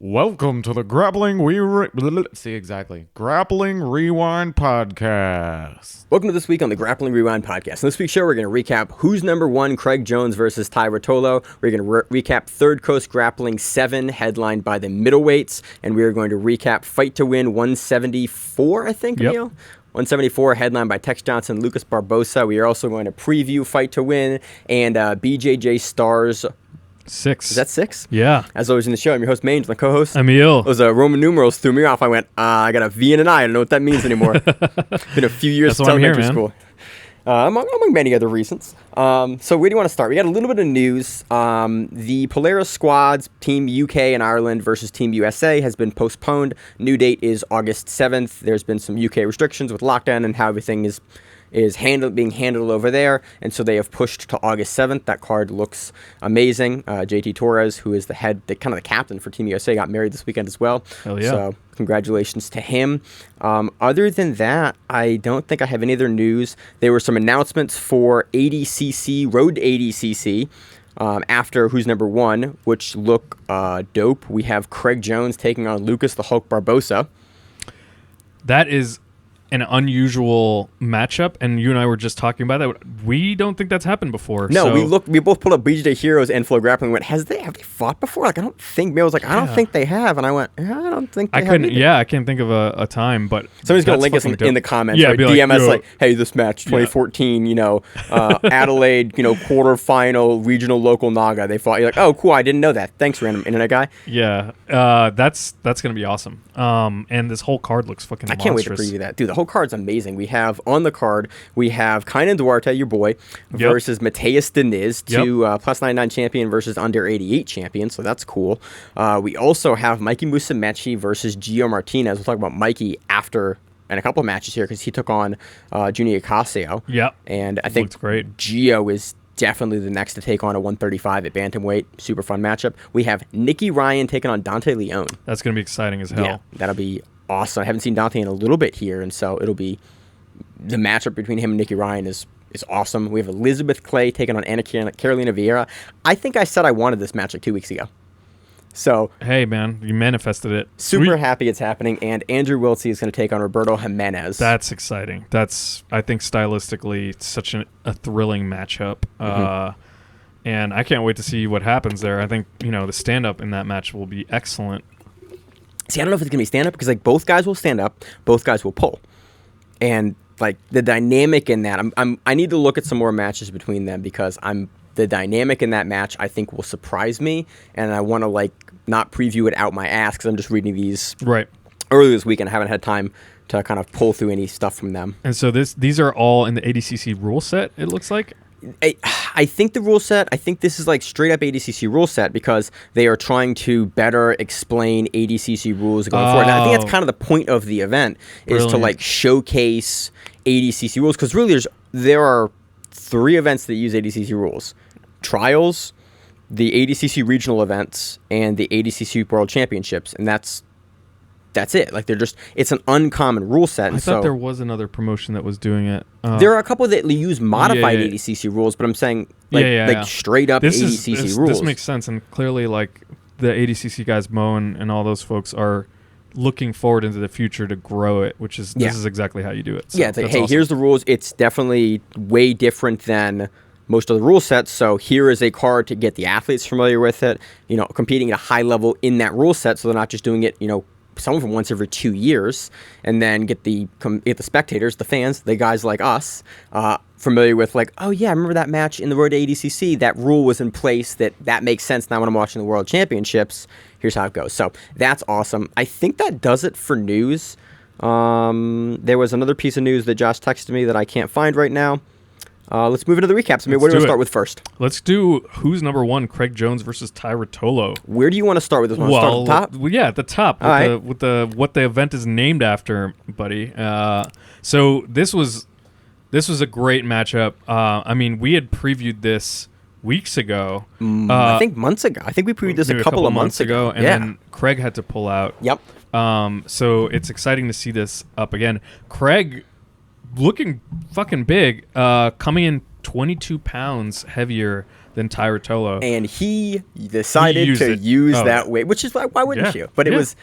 Welcome to the Grappling Rewind Podcast. Welcome to this week on the Grappling Rewind Podcast. In this week's show, we're going to recap who's number one, Craig Jones versus Tye Ruotolo. We're going to recap Third Coast Grappling 7, headlined by the middleweights, and we are going to recap Fight to Win 174, I think, Yep. Emil? 174, headlined by Tex Jhonson, Lucas Barbosa. We are also going to preview Fight to Win and BJJ Stars 6. Is that 6? Yeah. As always in the show, I'm your host, Maine, my co-host. Emil. Those Roman numerals threw me off. I went, I got a V and an I. I don't know what that means anymore. Been a few years since elementary school. Among many other reasons. So where do you want to start? We got a little bit of news. The Polaris squads, Team UK and Ireland versus Team USA, has been postponed. New date is August 7th. There's been some UK restrictions with lockdown and how everything is being handled over there, and so they have pushed to August 7th. That card looks amazing. JT Torres, who is the captain for Team USA, got married this weekend as well. Hell yeah. So congratulations to him. Other than that, I don't think I have any other news. There were some announcements for ADCC, Road to ADCC, after Who's Number One, which look dope. We have Craig Jones taking on Lucas the Hulk Barbosa. That is an unusual matchup, and you and I were just talking about that. We don't think that's happened before. No, so we both pulled up BJJ Heroes and Flow Grappling and went, have they fought before? Like, I don't think. I was like, I don't think they have. And I went, I don't think they have either. I can't think of a time, but somebody's going to link us in the comments. Yeah, right? be DM us like, hey, this match, 2014, Adelaide, quarterfinal, regional, local Naga. They fought. You're like, oh, cool, I didn't know that. Thanks, random internet guy. Yeah, that's going to be awesome. And this whole card looks fucking monstrous. I can't wait to preview that. Dude, the whole card's amazing. We have on the card, we have Kaynan Duarte, your boy, versus Matheus Diniz, plus 99 champion versus under 88 champion, so that's cool. We also have Mikey Musumeci versus Geo Martinez. We'll talk about Mikey after in a couple of matches here because he took on Junny Ocasio. Yep. And I think great. Geo is definitely the next to take on a 135 at bantamweight. Super fun matchup. We have Nicky Ryan taking on Dante Leon. That's going to be exciting as hell. Yeah, that'll be awesome. I haven't seen Dante in a little bit here, and so it'll be the matchup between him and Nicky Ryan is awesome. We have Elisabeth Clay taking on Ana Carolina Vieira. I think I said I wanted this matchup 2 weeks ago. So hey, man, you manifested it. Super happy it's happening. And Andrew Wiltse is going to take on Roberto Jimenez. That's exciting. That's, I think, stylistically such a thrilling matchup. And I can't wait to see what happens there. I think, the stand-up in that match will be excellent. See, I don't know if it's going to be stand-up because, both guys will stand up, both guys will pull. And, the dynamic in that, I need to look at some more matches between them because the dynamic in that match, I think, will surprise me, and I want to not preview it out my ass because I'm just reading these early this week and I haven't had time to kind of pull through any stuff from them. And so these are all in the ADCC rule set, it looks like? I think the rule set, I think this is straight up ADCC rule set because they are trying to better explain ADCC rules going forward. And I think that's kind of the point of the event is to showcase ADCC rules because really there are 3 events that use ADCC rules. Trials, the ADCC regional events, and the ADCC World Championships, and that's it. It's an uncommon rule set. I thought there was another promotion that was doing it. There are a couple that use modified ADCC rules, but I'm saying straight up ADCC rules. This makes sense, and clearly the ADCC guys, Mo and all those folks are looking forward into the future to grow it, which is this is exactly how you do it. So it's hey, awesome. Here's the rules. It's definitely way different than most of the rule sets, so here is a card to get the athletes familiar with it, competing at a high level in that rule set, so they're not just doing it, some of them once every 2 years, and then get the spectators, the fans, the guys like us, familiar with oh yeah, I remember that match in the Road to ADCC. That rule was in place. That makes sense now when I'm watching the World Championships. Here's how it goes. So that's awesome. I think that does it for news. There was another piece of news that Josh texted me that I can't find right now. Let's move into the recaps. What do you want to start with first? Let's do Who's Number One, Craig Jones versus Tye Ruotolo. Where do you want to start with this one? Start at the top? Yeah, at the top. With what the event is named after, buddy. So this was a great matchup. We had previewed this weeks ago. I think months ago. I think we previewed this a couple of months ago. And then Craig had to pull out. Yep. So it's exciting to see this up again. Craig looking fucking big, coming in 22 pounds heavier than Tye Ruotolo. And he decided to use that weight, which is why wouldn't you? But it was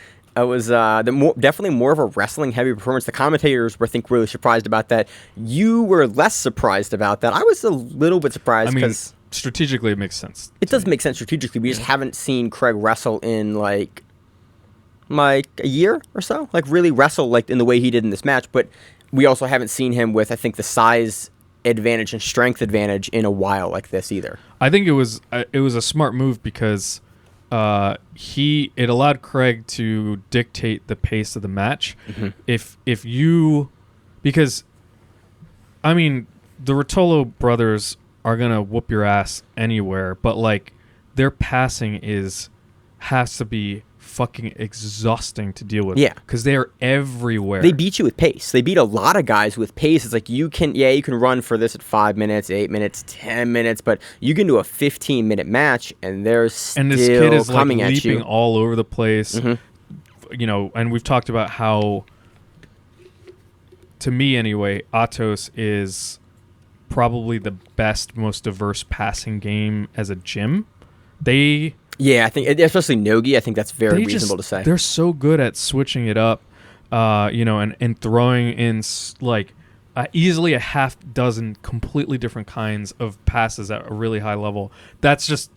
definitely more of a wrestling heavy performance. The commentators were, I think, really surprised about that. You were less surprised about that. I was a little bit surprised because strategically it makes sense. It does make sense strategically. We just haven't seen Craig wrestle in like a year or so, like really wrestle like in the way he did in this match. But we also haven't seen him with, I think, the size advantage and strength advantage in a while like this either. I think it was a smart move because it allowed Craig to dictate the pace of the match. Mm-hmm. Because I mean, the Ruotolo brothers are gonna whoop your ass anywhere, but like their passing has to be fucking exhausting to deal with. Yeah, because they are everywhere. They beat you with pace. They beat a lot of guys with pace. It's like you can run for this at 5 minutes, 8 minutes, 10 minutes, but you can do a 15-minute match and they're still and this kid is coming like at you leaping all over the place. Mm-hmm. And we've talked about how, to me anyway, Atos is probably the best, most diverse passing game as a gym. Yeah, I think, especially Nogi, I think that's very reasonable to say. They're so good at switching it up, and throwing in like easily a half dozen completely different kinds of passes at a really high level. That's just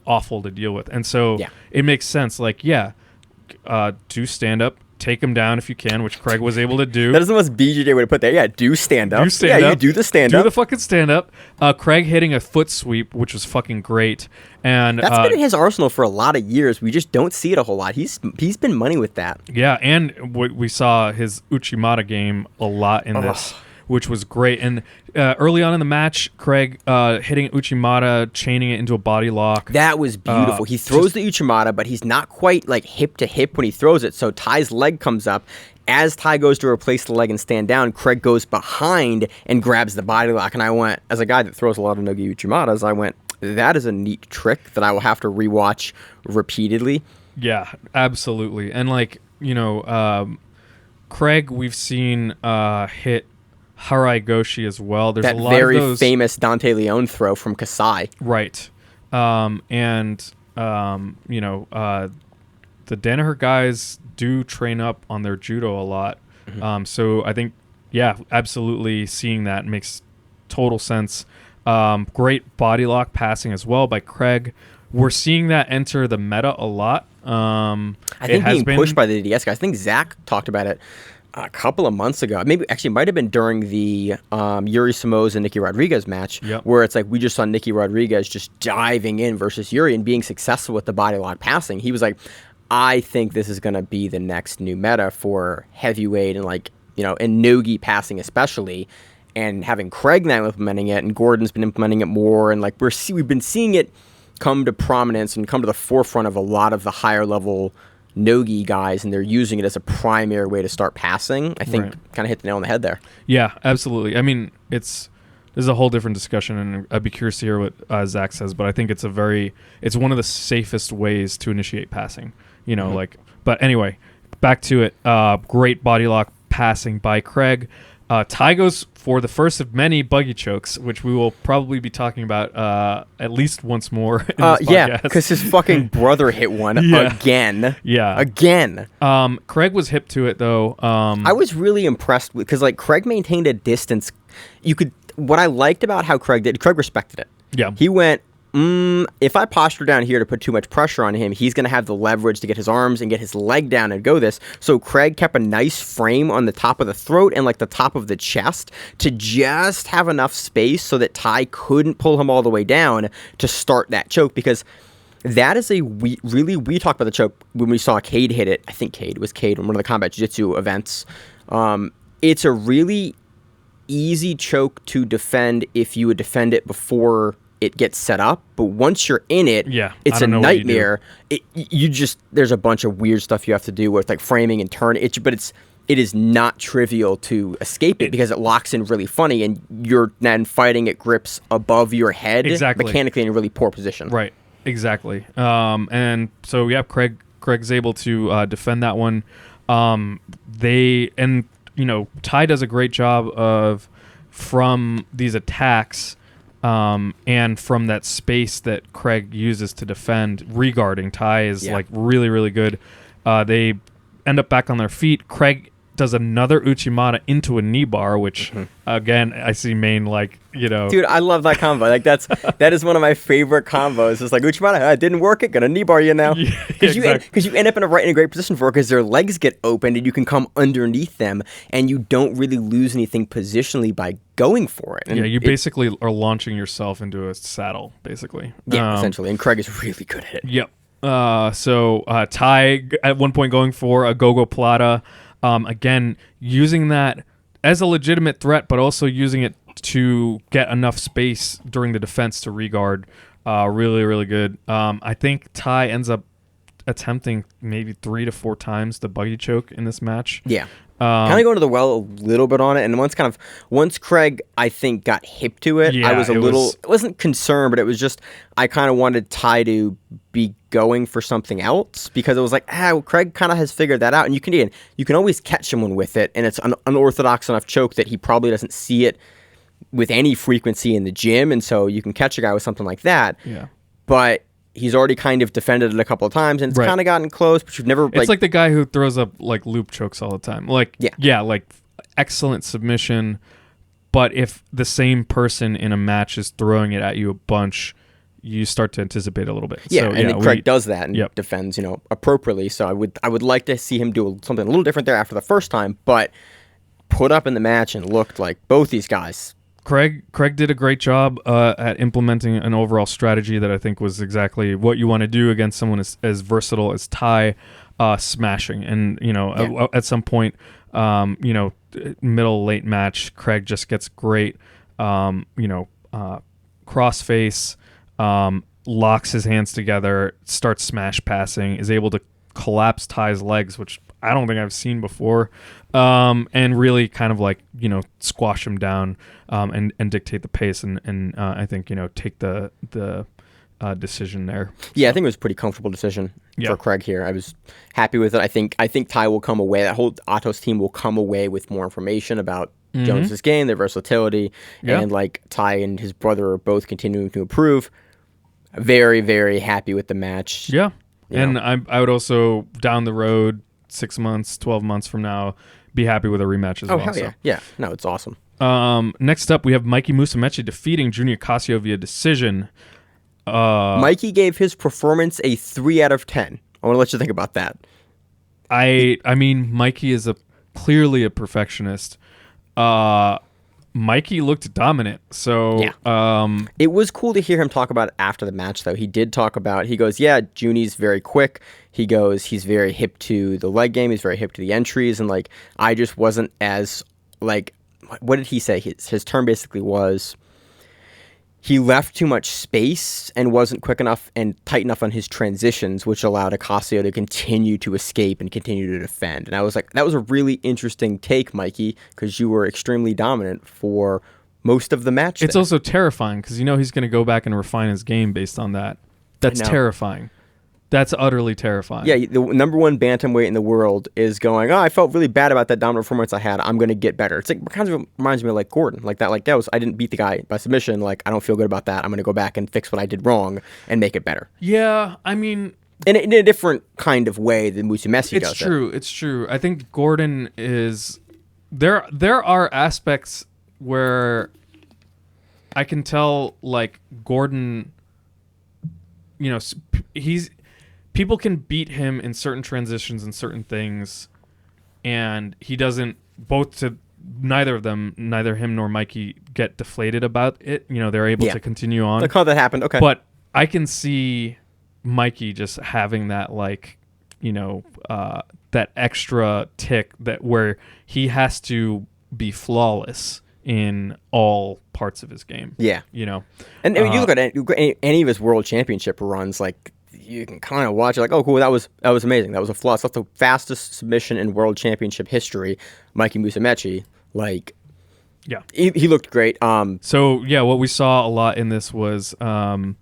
awful to deal with. And so it makes sense. Like, do stand up. Take him down if you can, which Craig was able to do. That is the most BJJ way to put that. Yeah, do stand up. You do the stand up. Do the fucking stand up. Craig hitting a foot sweep, which was fucking great. And that's been in his arsenal for a lot of years. We just don't see it a whole lot. He's been money with that. Yeah, and we saw his Uchimata game a lot in this, which was great. And early on in the match, Craig hitting Uchimata, chaining it into a body lock. That was beautiful. He throws the Uchimata, but he's not quite like hip to hip when he throws it. So Tye's leg comes up. As Tye goes to replace the leg and stand down, Craig goes behind and grabs the body lock. And I went, as a guy that throws a lot of Nogi Uchimatas, I went, that is a neat trick that I will have to rewatch repeatedly. Yeah, absolutely. And like, Craig, we've seen hit Harai Goshi as well. There's that a lot very of those famous Dante Leon throw from Kasai. Right. The Danaher guys do train up on their judo a lot. Mm-hmm. So I think, absolutely seeing that makes total sense. Great body lock passing as well by Craig. We're seeing that enter the meta a lot. I think being pushed by the DDS guys. I think Zach talked about it a couple of months ago. Maybe actually might have been during the Yuri Somoza and Nicky Rodriguez match, where it's like we just saw Nicky Rodriguez just diving in versus Yuri and being successful with the body lock passing. He was like, I think this is going to be the next new meta for heavyweight and and Nogi passing especially, and having Craig now implementing it and Gordon's been implementing it more, and we've been seeing it come to prominence and come to the forefront of a lot of the higher level Nogi guys, and they're using it as a primary way to start passing. I think kind of hit the nail on the head there. Yeah, absolutely. I mean, this is a whole different discussion, and I'd be curious to hear what Zach says, but I think it's one of the safest ways to initiate passing. But anyway, back to it. Great body lock passing by Craig. Tye goes for the first of many buggy chokes, which we will probably be talking about at least once more in this podcast. Yeah, because his fucking brother hit one again. Yeah. Again. Craig was hip to it, though. I was really impressed because Craig maintained a distance. What I liked about how Craig did, Craig respected it. Yeah. He went, if I posture down here to put too much pressure on him, he's going to have the leverage to get his arms and get his leg down and go this. So Craig kept a nice frame on the top of the throat and the top of the chest to just have enough space so that Tye couldn't pull him all the way down to start that choke, because that is we talked about the choke when we saw Kade hit it. I think it was Kade in one of the combat jiu-jitsu events. It's a really easy choke to defend if you would defend it before it gets set up, but once you're in it, it's a nightmare. There's a bunch of weird stuff you have to do with framing and turn it, but it is not trivial to escape it because it locks in really funny, and you're then fighting at grips above your head mechanically in a really poor position. Right, exactly. And so Craig's able to defend that one. Tye does a great job of, from these attacks, and from that space that Craig uses to defend, regarding Tye is like really, really good. They end up back on their feet. Craig does another Uchimata into a knee bar, which again I see Maine like, you know. Dude, I love that combo. Like that is one of my favorite combos. It's like Uchimata, didn't work it, gonna knee bar you now. Because you end up in a great position for it because their legs get opened and you can come underneath them and you don't really lose anything positionally by going for it. And you basically are launching yourself into a saddle, basically. Yeah, essentially. And Craig is really good at it. Yep. So Tye at one point going for a Gogo Plata. Again, using that as a legitimate threat, but also using it to get enough space during the defense to regard. Really, really good. I think Tye ends up attempting maybe 3 to 4 times the buggy choke in this match. Yeah. Kind of going to the well a little bit on it, and once Craig, I think, got hip to it, I was it wasn't concerned, but it was just, I kind of wanted Tye to be going for something else, because it was like, Craig kind of has figured that out, and you can always catch someone with it, and it's an unorthodox enough choke that he probably doesn't see it with any frequency in the gym, and so you can catch a guy with something like that. Yeah. But he's already kind of defended it a couple of times, and it's kind of gotten close, but you've never... It's like the guy who throws up like loop chokes all the time. Like, like excellent submission, but if the same person in a match is throwing it at you a bunch, you start to anticipate a little bit. Yeah, so, Craig does that and defends, appropriately. So I would like to see him do something a little different there after the first time, but put up in the match and looked like both these guys... Craig did a great job at implementing an overall strategy that I think was exactly what you want to do against someone as versatile as Tye, smashing. And, at some point, middle, late match, Craig just gets great, cross face, locks his hands together, starts smash passing, is able to collapse Tye's legs, which I don't think I've seen before, and really kind of like, squash him down and dictate the pace and I think, take the decision there. Yeah, I think it was a pretty comfortable decision for Craig here. I was happy with it. I think Tye will come away, that whole Atos team will come away with more information about Jones's game, their versatility, and like Tye and his brother are both continuing to improve. Very, very happy with the match. Yeah. And I would also, down the road, 6 months, 12 months from now, be happy with a rematch as well. Oh, hell yeah. Yeah. No, it's awesome. Next up, we have Mikey Musumeci defeating Junny Ocasio via decision. Mikey gave his performance a 3 out of 10. I want to let you think about that. I mean, Mikey is clearly a perfectionist. Mikey looked dominant, so... Yeah. It was cool to hear him talk about it after the match, though. He did talk about... He goes, Junny's very quick. He goes, he's very hip to the leg game. He's very hip to the entries, and, like, I just wasn't as, like... What did he say? His term basically was... He left too much space and wasn't quick enough and tight enough on his transitions, which allowed Ocasio to continue to escape and continue to defend. And I was like, that was a really interesting take, Mikey, because you were extremely dominant for most of the match. It's also terrifying because he's going to go back and refine his game based on that. That's terrifying. That's utterly terrifying. Yeah, the number one bantamweight in the world is going, I felt really bad about that dominant performance I had. I'm going to get better. It's like, kind of reminds me of like Gordon. Like that, I didn't beat the guy by submission. Like, I don't feel good about that. I'm going to go back and fix what I did wrong and make it better. Yeah, I mean... In a different kind of way than Musumeci does. It's true. I think Gordon is... There are aspects where I can tell, like, Gordon... People can beat him in certain transitions and certain things, and he doesn't. Neither him nor Mikey get deflated about it. They're able to continue on. Like how that happened. Okay, but I can see Mikey just having that, like, that extra tick that where he has to be flawless in all parts of his game. Yeah, And I mean, you look at any of his world championship runs, like. You can kind of watch it like, oh, cool, that was amazing. That was a flawless. That's the fastest submission in world championship history. Mikey Musumeci, like, he looked great. So what we saw a lot in this was some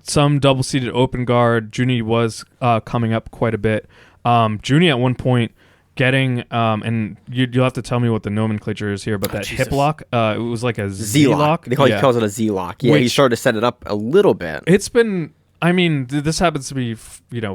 double-seated open guard. Junny was coming up quite a bit. Junny at one point getting and you'll have to tell me what the nomenclature is here, but that Jesus. hip lock, it was like a Z-lock. He calls it a Z-lock. Yeah, he started to set it up a little bit. It's been, I mean, this happens to be,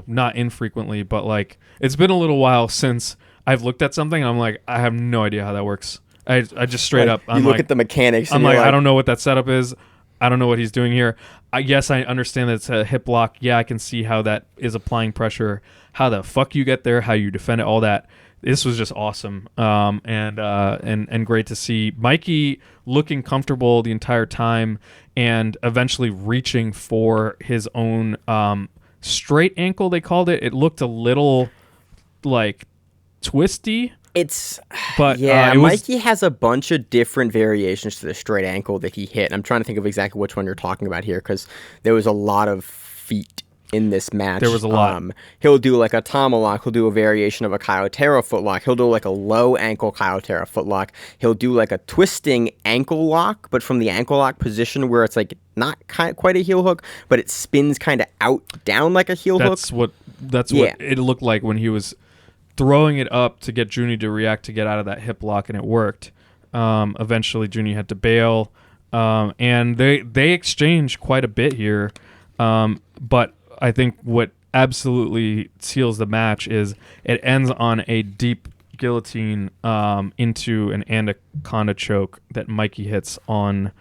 not infrequently, but like it's been a little while since I've looked at something and I'm like, I have no idea how that works. I just straight up, you look at the mechanics. I'm like, I don't know what that setup is. I don't know what he's doing here. Yes, I understand that it's a hip lock. Yeah, I can see how that is applying pressure. How the fuck you get there, how you defend it, all that. This was just awesome, and great to see Mikey looking comfortable the entire time, and eventually reaching for his own straight ankle. They called it. It looked a little like twisty. Mikey has a bunch of different variations to the straight ankle that he hit. I'm trying to think of exactly which one you're talking about here, because there was a lot of feet in this match. There was a lot. He'll do like a tomahawk. He'll do a variation of a Kayotera footlock. He'll do like a low ankle Kayotera footlock. He'll do like a twisting ankle lock, but from the ankle lock position where it's like not quite a heel hook, but it spins kind of out down like a heel hook. That's what it looked like when he was throwing it up to get Junny to react to get out of that hip lock, and it worked. Eventually, Junny had to bail, and they exchanged quite a bit here. But I think what absolutely seals the match is it ends on a deep guillotine into an anaconda choke that Mikey hits on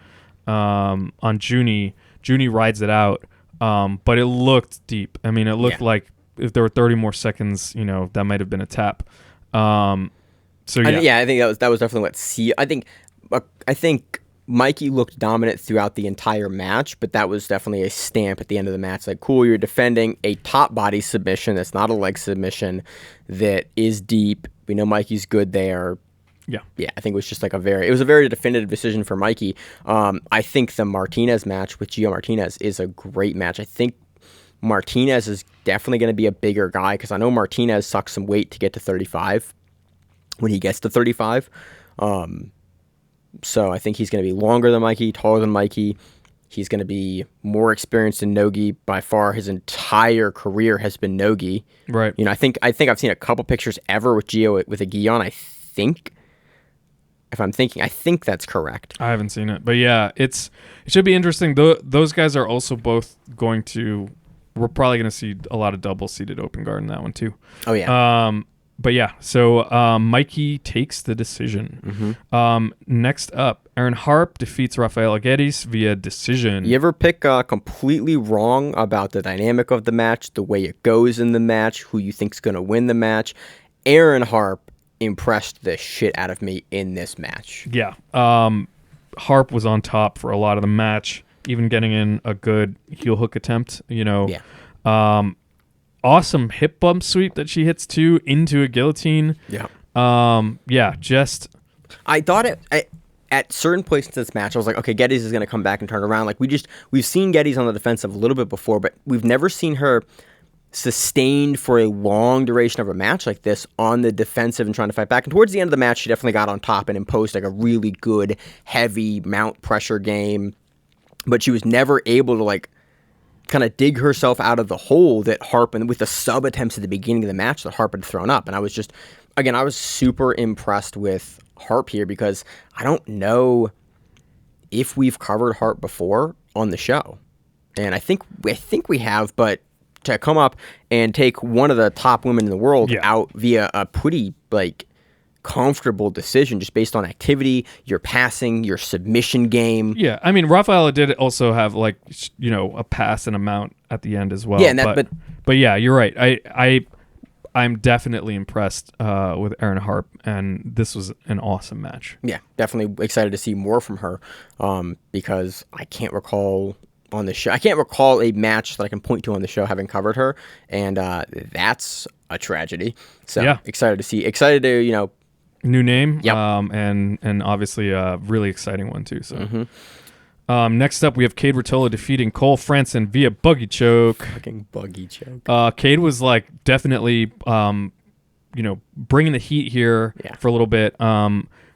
Junny. Junny rides it out, but it looked deep. I mean, it looked like if there were 30 more seconds, that might have been a tap. I think that was definitely what I think Mikey looked dominant throughout the entire match, but that was definitely a stamp at the end of the match. Like, cool, you're defending a top body submission that's not a leg submission that is deep. We know Mikey's good there. Yeah, I think it was just like it was a very definitive decision for Mikey. I think the Martinez match with Geo Martinez is a great match. I think Martinez is definitely going to be a bigger guy, because I know Martinez sucks some weight to get to 35 when he gets to 35. So I think he's going to be longer than Mikey, taller than Mikey. He's going to be more experienced in no-gi. By far, his entire career has been no-gi. Right. I think I've seen a couple pictures ever with Geo with a gi on. I think that's correct. I haven't seen it, but yeah, it should be interesting. Those guys are also both going to. We're probably going to see a lot of double-seated open guard in that one too. Oh yeah. But yeah, so Mikey takes the decision. Mm-hmm. Next up, Erin Harpe defeats Rafaela Guedes via decision. You ever pick completely wrong about the dynamic of the match, the way it goes in the match, who you think's going to win the match? Erin Harpe impressed the shit out of me in this match. Yeah. Harpe was on top for a lot of the match, even getting in a good heel hook attempt, Yeah. Awesome hip bump sweep that she hits too into a guillotine. Yeah. I thought at certain points in this match, I was like, okay, Guedes is going to come back and turn around. Like we've seen Guedes on the defensive a little bit before, but we've never seen her sustained for a long duration of a match like this on the defensive and trying to fight back. And towards the end of the match, she definitely got on top and imposed like a really good, heavy mount pressure game. But she was never able to like kind of dig herself out of the hole that Harpe, and with the sub attempts at the beginning of the match that Harpe had thrown up. And I was super impressed with Harpe here, because I don't know if we've covered Harpe before on the show. And I think we have, but to come up and take one of the top women in the world out via a pretty like comfortable decision, just based on activity, your passing, your submission game. Yeah, I mean, Rafaela did also have like a pass and a mount at the end as well. Yeah, but yeah, you're right. I'm definitely impressed with Erin Harpe, and this was an awesome match. Yeah, definitely excited to see more from her, because I can't recall on the show. I can't recall a match that I can point to on the show having covered her, and that's a tragedy. So yeah. Excited to new name, yep. And obviously a really exciting one too. So mm-hmm. Next up, we have Kade Ruotolo defeating Cole Franson via buggy choke. Fucking buggy choke. Kade was like definitely, bringing the heat here for a little bit.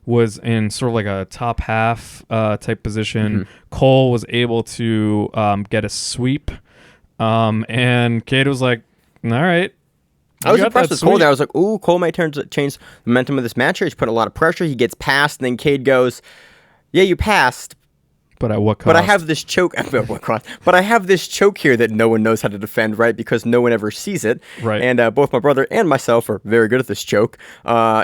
Was in sort of like a top half type position. Mm-hmm. Cole was able to get a sweep, and Kade was like, "All right, I was impressed with Cole there. I was like, ooh, Cole might change the momentum of this match here. He's putting a lot of pressure. He gets past, and then Kade goes, yeah, you passed. But at what cost? But I have this choke. But I have this choke here that no one knows how to defend, right? Because no one ever sees it. Right. And both my brother and myself are very good at this choke.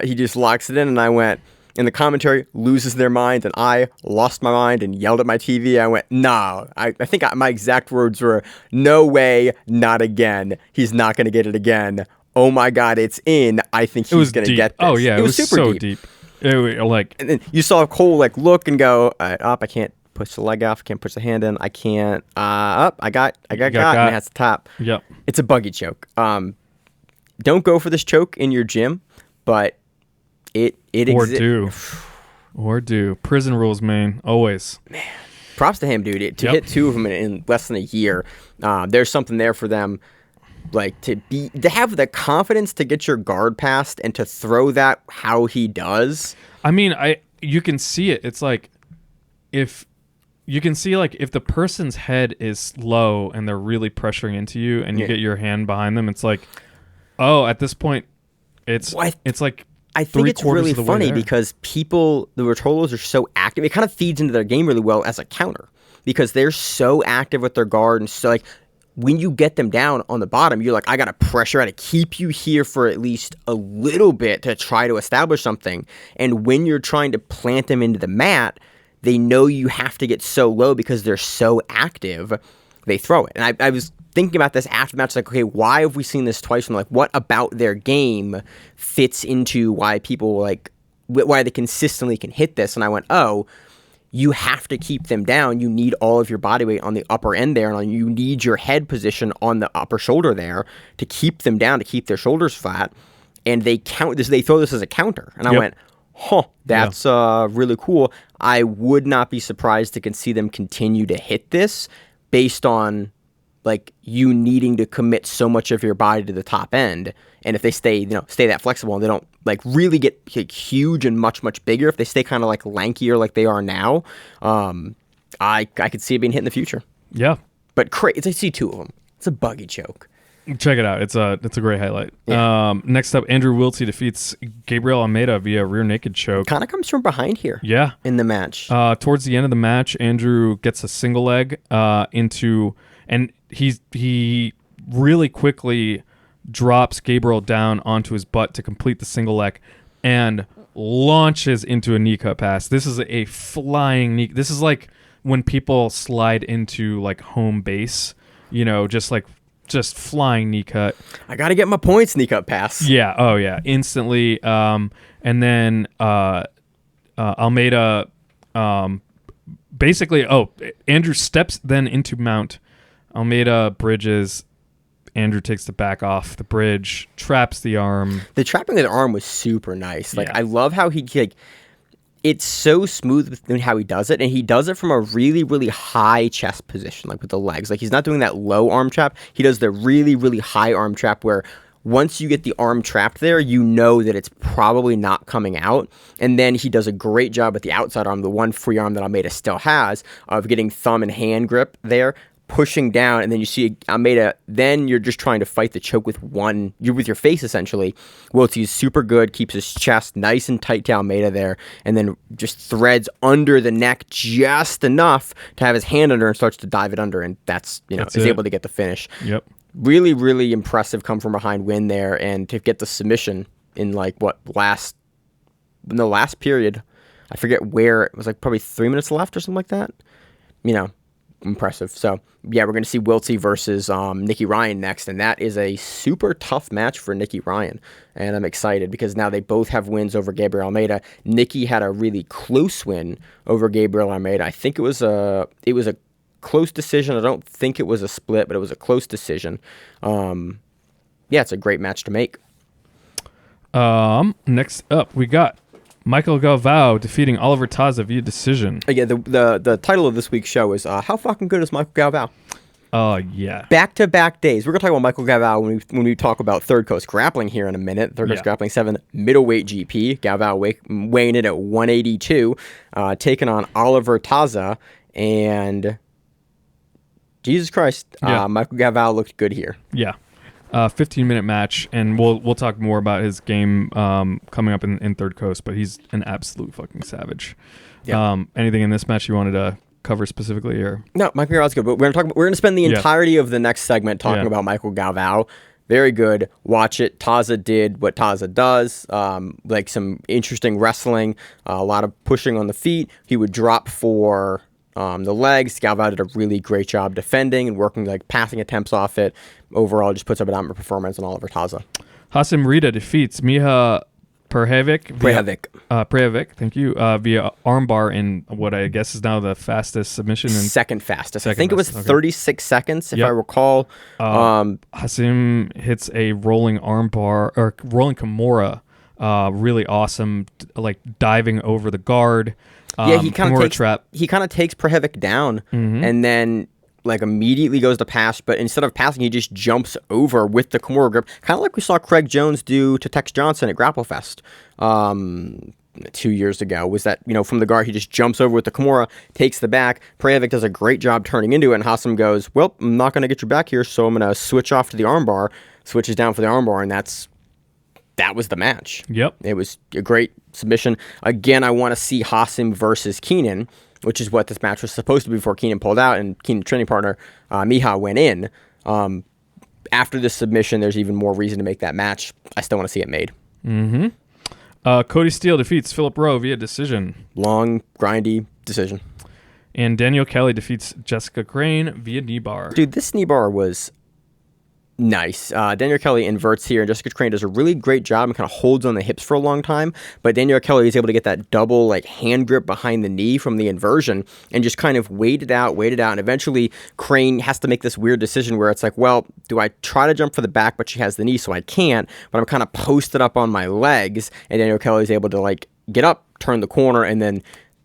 He just locks it in, and I went, in the commentary, loses their mind, and I lost my mind and yelled at my TV. I went, no. I think my exact words were, no way, not again. He's not going to get it again. Oh my God, it's in. I think he's going to get this. Oh yeah, it was super so deep. And then you saw Cole look and go, up. I can't push the leg off. I can't push the hand in. I can't. Up. I got. And that's the top. Yep. It's a buggy choke. Don't go for this choke in your gym, but it exists. Or do. Prison rules, man. Always. Man, props to him, dude. To hit two of them in less than a year. There's something there for them. Like to have the confidence to get your guard past and to throw that how he does. I mean, you can see it. It's like if the person's head is low and they're really pressuring into you, and you get your hand behind them, it's like, oh, at this point, it's like. I think it's really funny because the Ruotolos are so active. It kind of feeds into their game really well as a counter because they're so active with their guard, and so like. When you get them down on the bottom, you're like, I got to pressure, I got to keep you here for at least a little bit to try to establish something. And when you're trying to plant them into the mat, they know you have to get so low because they're so active, they throw it. And I was thinking about this after the match, like, okay, why have we seen this twice? From like, what about their game fits into why people why they consistently can hit this? And I went, oh, you have to keep them down. You need all of your body weight on the upper end there, and you need your head position on the upper shoulder there to keep them down, to keep their shoulders flat. And they throw this as a counter. And I went, that's really cool. I would not be surprised to see them continue to hit this based on like you needing to commit so much of your body to the top end. And if they stay that flexible and they don't like really get like, huge and much, much bigger, if they stay kind of like lankier like they are now, I could see it being hit in the future. Yeah. But I see two of them. It's a buggy choke. Check it out. It's a great highlight. Yeah. Next up, Andrew Wiltse defeats Gabriel Almeida via rear naked choke. Kind of comes from behind here. Yeah. In the match. Towards the end of the match, Andrew gets a single leg and he really quickly drops Gabriel down onto his butt to complete the single leg and launches into a knee cut pass. This is a flying knee. This is like when people slide into like home base, just flying knee cut. I got to get my points knee cut pass. Yeah. Oh yeah. Instantly. And then Almeida basically, Andrew steps then into mount. Almeida bridges. Andrew takes the back off the bridge, traps the arm. The trapping of the arm was super nice. Like, I love how it's so smooth with how he does it, and he does it from a really, really high chest position, like with the legs. Like, he's not doing that low arm trap. He does the really, really high arm trap where once you get the arm trapped there, you know that it's probably not coming out. And then he does a great job with the outside arm, the one free arm that Almeida still has, of getting thumb and hand grip there, pushing down, and then you see Almeida, then you're just trying to fight the choke with your face essentially. Wiltse is super good, keeps his chest nice and tight to Almeida there, and then just threads under the neck just enough to have his hand under and starts to dive it under, and is able to get the finish. Yep. Really, really impressive come from behind win there, and to get the submission in the last period. I forget where, it was like probably 3 minutes left or something like that. Impressive. So, yeah, we're going to see Wiltse versus Nicky Ryan next, and that is a super tough match for Nicky Ryan. And I'm excited because now they both have wins over Gabriel Almeida. Nicky had a really close win over Gabriel Almeida. I think it was a close decision. I don't think it was a split, but it was a close decision. It's a great match to make. Next up, we got Micael Galvao defeating Oliver Taza via decision. Yeah, the title of this week's show is How Fucking Good is Micael Galvao? Oh, yeah. Back-to-back days. We're going to talk about Micael Galvao when we talk about Third Coast Grappling here in a minute. Third Coast Grappling 7 middleweight GP. Galvao weighing in at 182, taking on Oliver Taza. And Jesus Christ, Micael Galvao looked good here. Yeah. 15-minute match, and we'll talk more about his game coming up in Third Coast, but he's an absolute fucking savage. Yeah. Anything in this match you wanted to cover specifically, or no? Michael Galvao's good, but we're gonna spend the entirety of the next segment talking about Micael Galvao. Very good. Watch it. Taza did what Taza does, like some interesting wrestling, a lot of pushing on the feet. He would drop for the legs. Galvao did a really great job defending and working like passing attempts off it. Overall, just puts up a dominant performance on Oliver Taza. Haisam Rida defeats Miha Perhavec, thank you, via armbar in what I guess is now the fastest submission. Second fastest. I think it was 36 seconds, if I recall. Haisam hits a rolling armbar, or rolling Kimura, really awesome, like diving over the guard. He kind of takes Perhavec down, and then like immediately goes to pass, but instead of passing, he just jumps over with the Kimura grip, kind of like we saw Craig Jones do to Tex Jhonson at Grapple Fest 2 years ago. Was that, from the guard, he just jumps over with the Kimura, takes the back. Perhavec does a great job turning into it, and Haisam goes, well, I'm not going to get your back here, so I'm going to switch off to the armbar, switches down for the armbar, and that was the match. Yep. It was a great submission. Again, I want to see Haisam versus Kaynan, which is what this match was supposed to be before Kaynan pulled out, and Kaynan's training partner, Miha, went in. After this submission, there's even more reason to make that match. I still want to see it made. Cody Steele defeats Philip Rowe via decision. Long, grindy decision. And Danielle Kelly defeats Jessica Crane via knee bar. Dude, this knee bar was nice. Danielle Kelly inverts here, and Jessica Crane does a really great job and kind of holds on the hips for a long time. But Danielle Kelly is able to get that double hand grip behind the knee from the inversion and just kind of wait it out. And eventually Crane has to make this weird decision where it's like, well, do I try to jump for the back, but she has the knee, so I can't. But I'm kind of posted up on my legs, and Danielle Kelly is able to get up, turn the corner, and then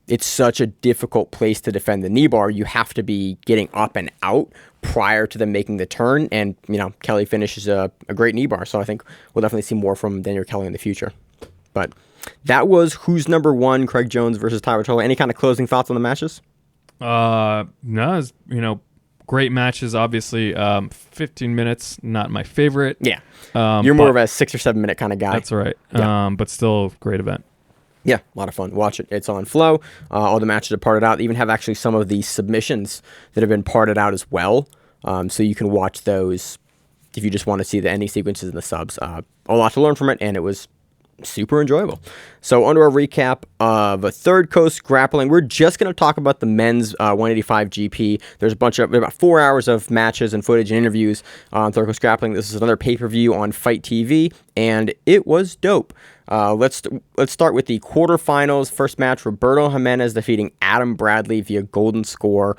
it's such a difficult place to defend the knee bar. You have to be getting up and out prior to them making the turn. And, Kelly finishes a great knee bar. So I think we'll definitely see more from Danielle Kelly in the future. But that was Who's Number One, Craig Jones versus Tye Ruotolo. Any kind of closing thoughts on the matches? No, it's, great matches, obviously. 15 minutes, not my favorite. Yeah. You're more of a 6 or 7 minute kind of guy. That's right. Yeah. But still, great event. Yeah, a lot of fun. Watch it. It's on Flow. All the matches are parted out. They even have actually some of the submissions that have been parted out as well. So you can watch those if you just want to see the ending sequences and the subs. A lot to learn from it, and it was super enjoyable. So under a recap of a Third Coast Grappling, we're just going to talk about the men's 185 GP. There's about 4 hours of matches and footage and interviews on Third Coast Grappling. This is another pay-per-view on Fight TV, and it was dope. Let's start with the quarterfinals. First match, Roberto Jimenez defeating Adam Bradley via golden score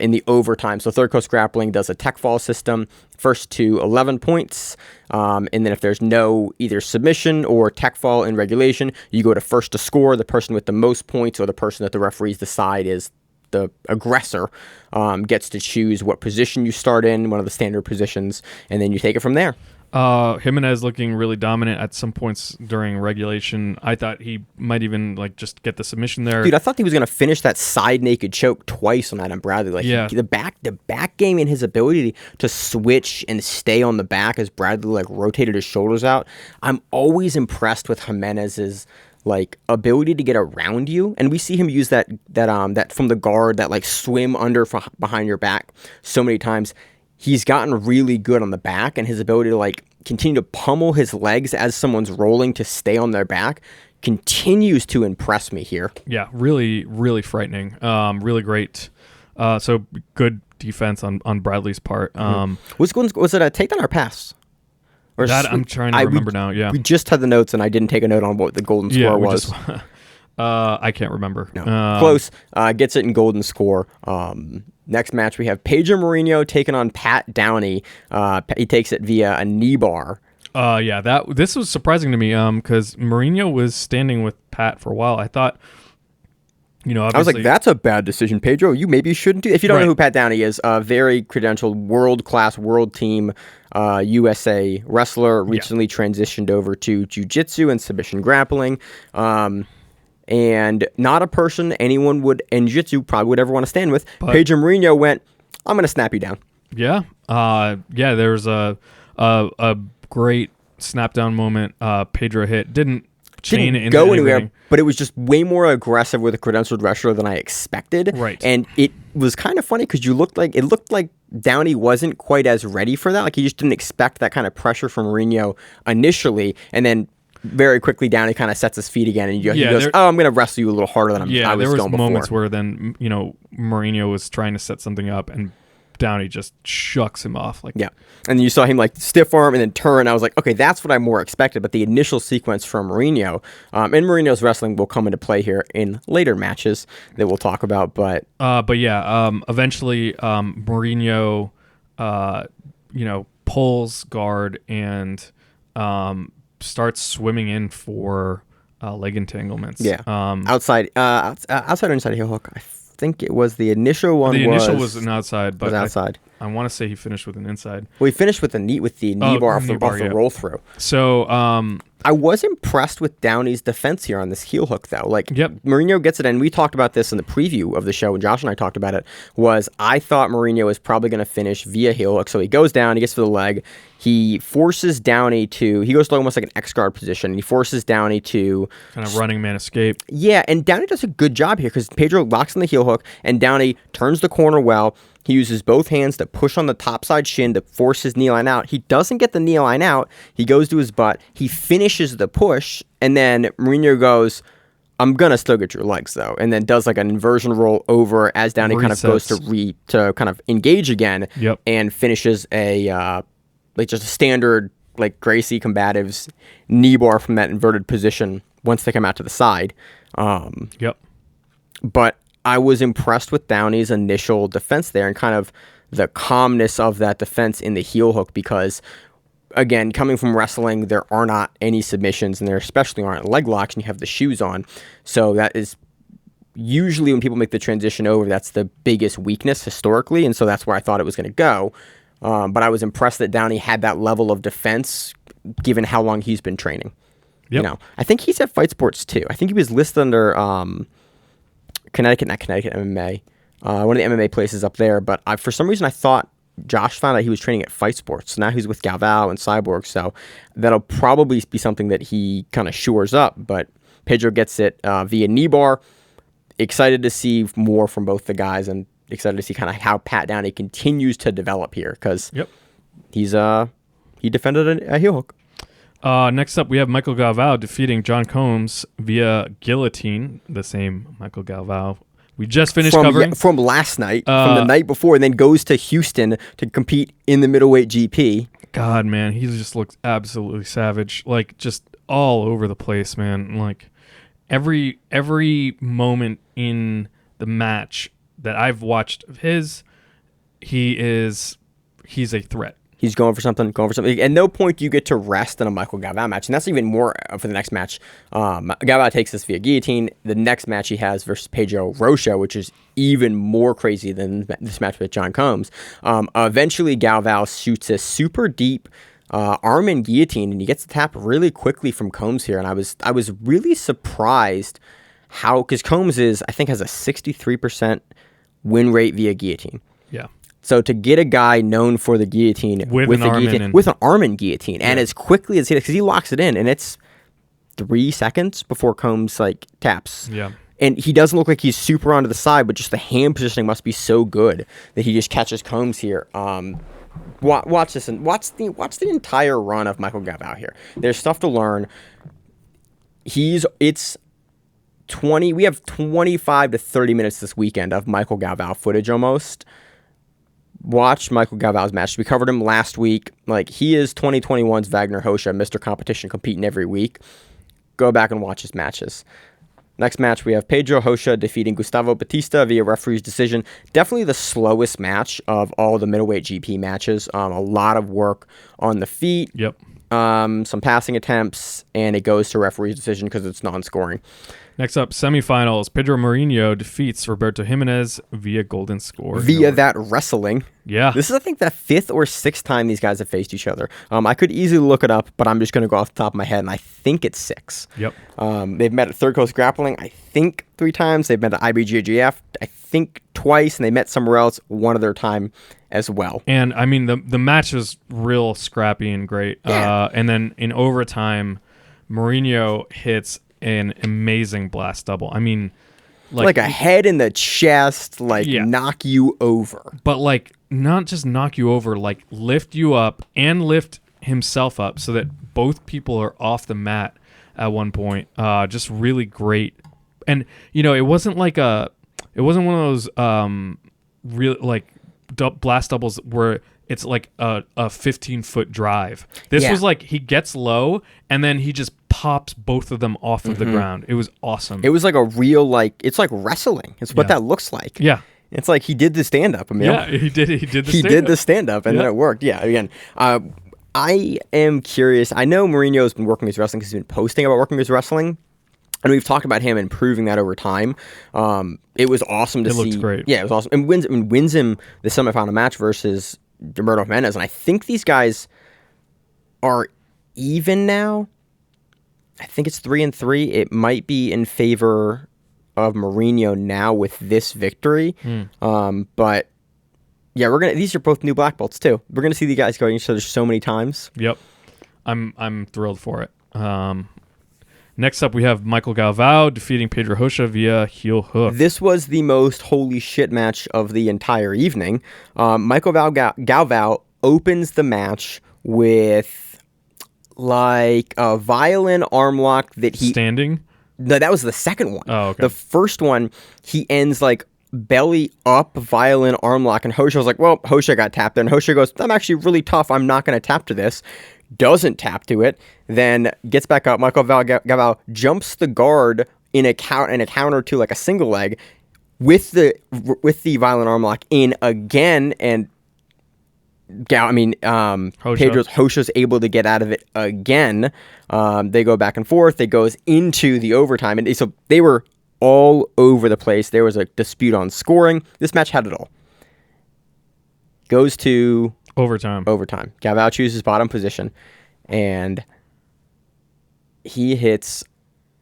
in the overtime. So Third Coast Grappling does a tech fall system, first to 11 points, and then if there's no either submission or tech fall in regulation, you go to first to score. The person with the most points or the person that the referees decide is the aggressor gets to choose what position you start in, one of the standard positions, and then you take it from there. Jimenez looking really dominant at some points during regulation. I thought he might even just get the submission there. Dude, I thought he was going to finish that side naked choke twice on Adam Bradley. The back game and his ability to switch and stay on the back as Bradley rotated his shoulders out. I'm always impressed with Jimenez's ability to get around you, and we see him use that from the guard, that swim under behind your back so many times. He's gotten really good on the back, and his ability to continue to pummel his legs as someone's rolling to stay on their back continues to impress me here. Yeah, really, really frightening. Really great. So good defense on Bradley's part. Was it a takedown or pass? Or I'm trying to remember now. Yeah, we just had the notes, and I didn't take a note on what the golden score was. I can't remember. No. Close. Gets it in golden score. Next match, we have Pedro Mourinho taking on Pat Downey. He takes it via a knee bar. This was surprising to me because Mourinho was standing with Pat for a while. I thought, obviously, I was like, that's a bad decision, Pedro. You maybe shouldn't do. If you don't know who Pat Downey is, a very credentialed, world-class, world team USA wrestler, recently transitioned over to jiu-jitsu and submission grappling. And not a person anyone in jiu-jitsu probably would ever want to stand with. Pedro Mourinho went, I'm going to snap you down. Yeah. There was a a great snap down moment. Pedro didn't chain it go into anywhere, anything. but it was just way more aggressive with a credentialed wrestler than I expected. Right. And it was kind of funny because it looked like Downey wasn't quite as ready for that. Like he just didn't expect that kind of pressure from Mourinho initially, and then very quickly Downey kind of sets his feet again, and he goes, "Oh, I'm going to wrestle you a little harder than I was going before." There was moments where then Mourinho was trying to set something up, and Downey just shucks him off. And you saw him like stiff arm and then turn. I was like, okay, that's what I more expected. But the initial sequence from Mourinho, and Mourinho's wrestling will come into play here in later matches that we'll talk about. But eventually Mourinho, pulls guard and starts swimming in for leg entanglements. Yeah. Outside or inside heel hook. I think it was the initial one. The initial was an outside, but outside. I want to say he finished with an inside. Well, he finished with the knee bar off the roll through. So I was impressed with Downey's defense here on this heel hook, though. Mourinho gets it, and we talked about this in the preview of the show, and Josh and I talked about it, I thought Mourinho was probably going to finish via heel hook. So he goes down, he gets to the leg, he forces Downey he goes to almost like an X-guard position, and he forces Downey to... kind of running man escape. Yeah, and Downey does a good job here, because Pedro locks in the heel hook, and Downey turns the corner well. He uses both hands to push on the topside shin to force his knee line out. He doesn't get the knee line out. He goes to his butt. He finishes the push, and then Mourinho goes, I'm going to still get your legs, though, and then does like an inversion roll over as Downey kind of goes to kind of engage again, and finishes just a standard like Gracie combatives knee bar from that inverted position once they come out to the side. But I was impressed with Downey's initial defense there and kind of the calmness of that defense in the heel hook because, again, coming from wrestling, there are not any submissions and there especially aren't leg locks and you have the shoes on. So that is usually when people make the transition over, that's the biggest weakness historically. And so that's where I thought it was going to go. But I was impressed that Downey had that level of defense given how long he's been training. I think he's at Fight Sports too. I think he was listed under... Connecticut MMA, one of the MMA places up there. But for some reason, I thought Josh found out he was training at Fight Sports. So now he's with Galvao and Cyborg. So that'll probably be something that he kind of shores up. But Pedro gets it via knee bar. Excited to see more from both the guys and excited to see kind of how Pat Downey continues to develop here because he defended a heel hook. Next up, we have Micael Galvao defeating John Combs via guillotine. The same Micael Galvao we just finished covering. From last night, from the night before, and then goes to Houston to compete in the middleweight GP. God, man, he just looks absolutely savage. Like, just all over the place, man. Like, every moment in the match that I've watched of his, he's a threat. He's going for something. At no point do you get to rest in a Micael Galvao match, and that's even more for the next match. Galvao takes this via guillotine. The next match he has versus Pedro Rocha, which is even more crazy than this match with John Combs. Eventually, Galvao shoots a super deep arm in guillotine, and he gets the tap really quickly from Combs here. And I was really surprised because Combs has a 63% win rate via guillotine. Yeah. So to get a guy known for the guillotine with an arm in guillotine, and as quickly as because he locks it in, and it's 3 seconds before Combs taps. Yeah. And he doesn't look like he's super onto the side, but just the hand positioning must be so good that he just catches Combs here. Watch this and watch the entire run of Micael Galvao here. There's stuff to learn. We have 25 to 30 minutes this weekend of Micael Galvao footage almost. Watch Micael Galvao's match. We covered him last week. He is 2021's Wagner Hosha, Mr. Competition, competing every week. Go back and watch his matches. Next match, we have Pedro Rocha defeating Gustavo Batista via referee's decision. Definitely the slowest match of all the middleweight GP matches. A lot of work on the feet. Yep. Some passing attempts, and it goes to referee's decision because it's non-scoring. Next up, semifinals. Pedro Marinho defeats Roberto Jimenez via golden score. Via that wrestling. Yeah. This is, I think, the 5th or 6th time these guys have faced each other. I could easily look it up, but I'm just going to go off the top of my head, and I think it's 6. Yep. They've met at Third Coast Grappling, I think, 3 times. They've met at IBJJF, I think, twice, and they met somewhere else one other time as well. And, I mean, the match was real scrappy and great. Yeah. And then in overtime, Marinho hits an amazing blast double. I mean, like a head in the chest, knock you over. But, not just knock you over, lift you up and lift himself up so that both people are off the mat at one point. Just really great. And, it wasn't one of those real blast doubles where it's like a 15-foot drive. This was he gets low and then he just pops both of them off of the ground. It was awesome. It was like a real, it's like wrestling. It's what that looks like. Yeah. It's like he did the stand-up, Emil. Yeah, he did the stand-up. He did the stand-up, and then it worked. Yeah, again, I am curious. I know Mourinho's been working his wrestling because he's been posting about working his wrestling, and we've talked about him improving that over time. It was awesome to see. It looked great. Yeah, it was awesome. And wins him the semifinal match versus Roberto Jimenez, and I think these guys are even now. I think it's 3-3. It might be in favor of Marinho now with this victory. But yeah, these are both new black belts too. We're gonna see the guys going each other so many times. Yep. I'm thrilled for it. Next up we have Micael Galvao defeating Pedro Rocha via heel hook. This was the most holy shit match of the entire evening. Micael Galvao opens the match with a violin arm lock that he standing. No, that was the second one. Oh, okay. The first one, he ends belly up violin arm lock, and Rocha was like, well, Rocha got tapped there. And Rocha goes, I'm actually really tough. I'm not going to tap to this. Doesn't tap to it. Then gets back up. Micael Galvao jumps the guard in a counter to a single leg with the violin arm lock in again, and Rocha's able to get out of it again. They go back and forth. It goes into the overtime. And so they were all over the place. There was a dispute on scoring. This match had it all. Goes to overtime. Galvao chooses bottom position, and he hits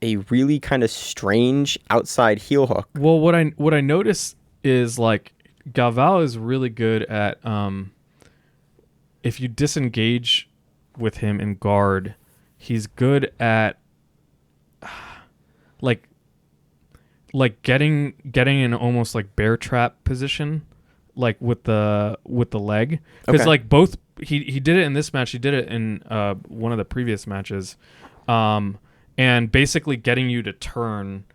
a really kind of strange outside heel hook. Well, what I noticed is Galvao is really good at if you disengage with him in guard, he's good at getting in almost bear trap position, with the leg. Because both he did it in this match, he did it in one of the previous matches, and basically getting you to turn,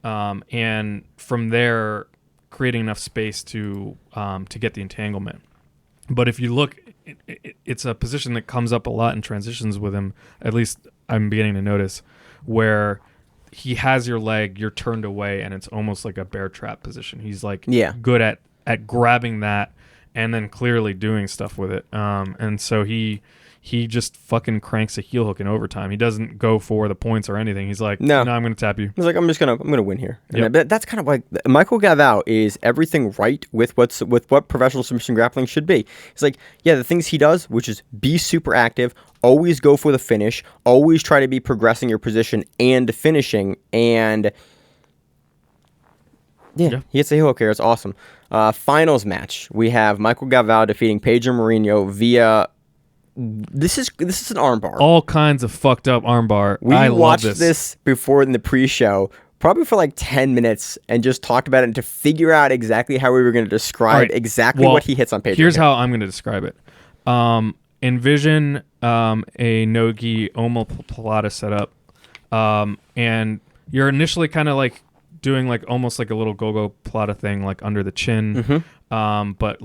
and from there creating enough space to get the entanglement. But if you look, it's a position that comes up a lot in transitions with him. At least I'm beginning to notice, where he has your leg, you're turned away, and it's almost like a bear trap position. He's good at grabbing that and then clearly doing stuff with it. And so he just fucking cranks a heel hook in overtime. He doesn't go for the points or anything. He's like, no, I'm going to tap you. He's like, I'm gonna win here. Yep. But that's kind of Micael Galvao is everything right with what professional submission grappling should be. It's the things he does, which is be super active, always go for the finish, always try to be progressing your position and finishing, and he hits a heel hook here. It's awesome. Finals match. We have Micael Galvao defeating Pedro Marinho via. This is an armbar. All kinds of fucked up armbar. We watched this before in the pre-show, probably for 10 minutes, and just talked about it to figure out exactly how we were going to describe what he hits on Pedro. Here's how I'm going to describe it. Envision a no-gi omoplata setup, and you're initially kind of doing almost a little go-go plata thing under the chin, but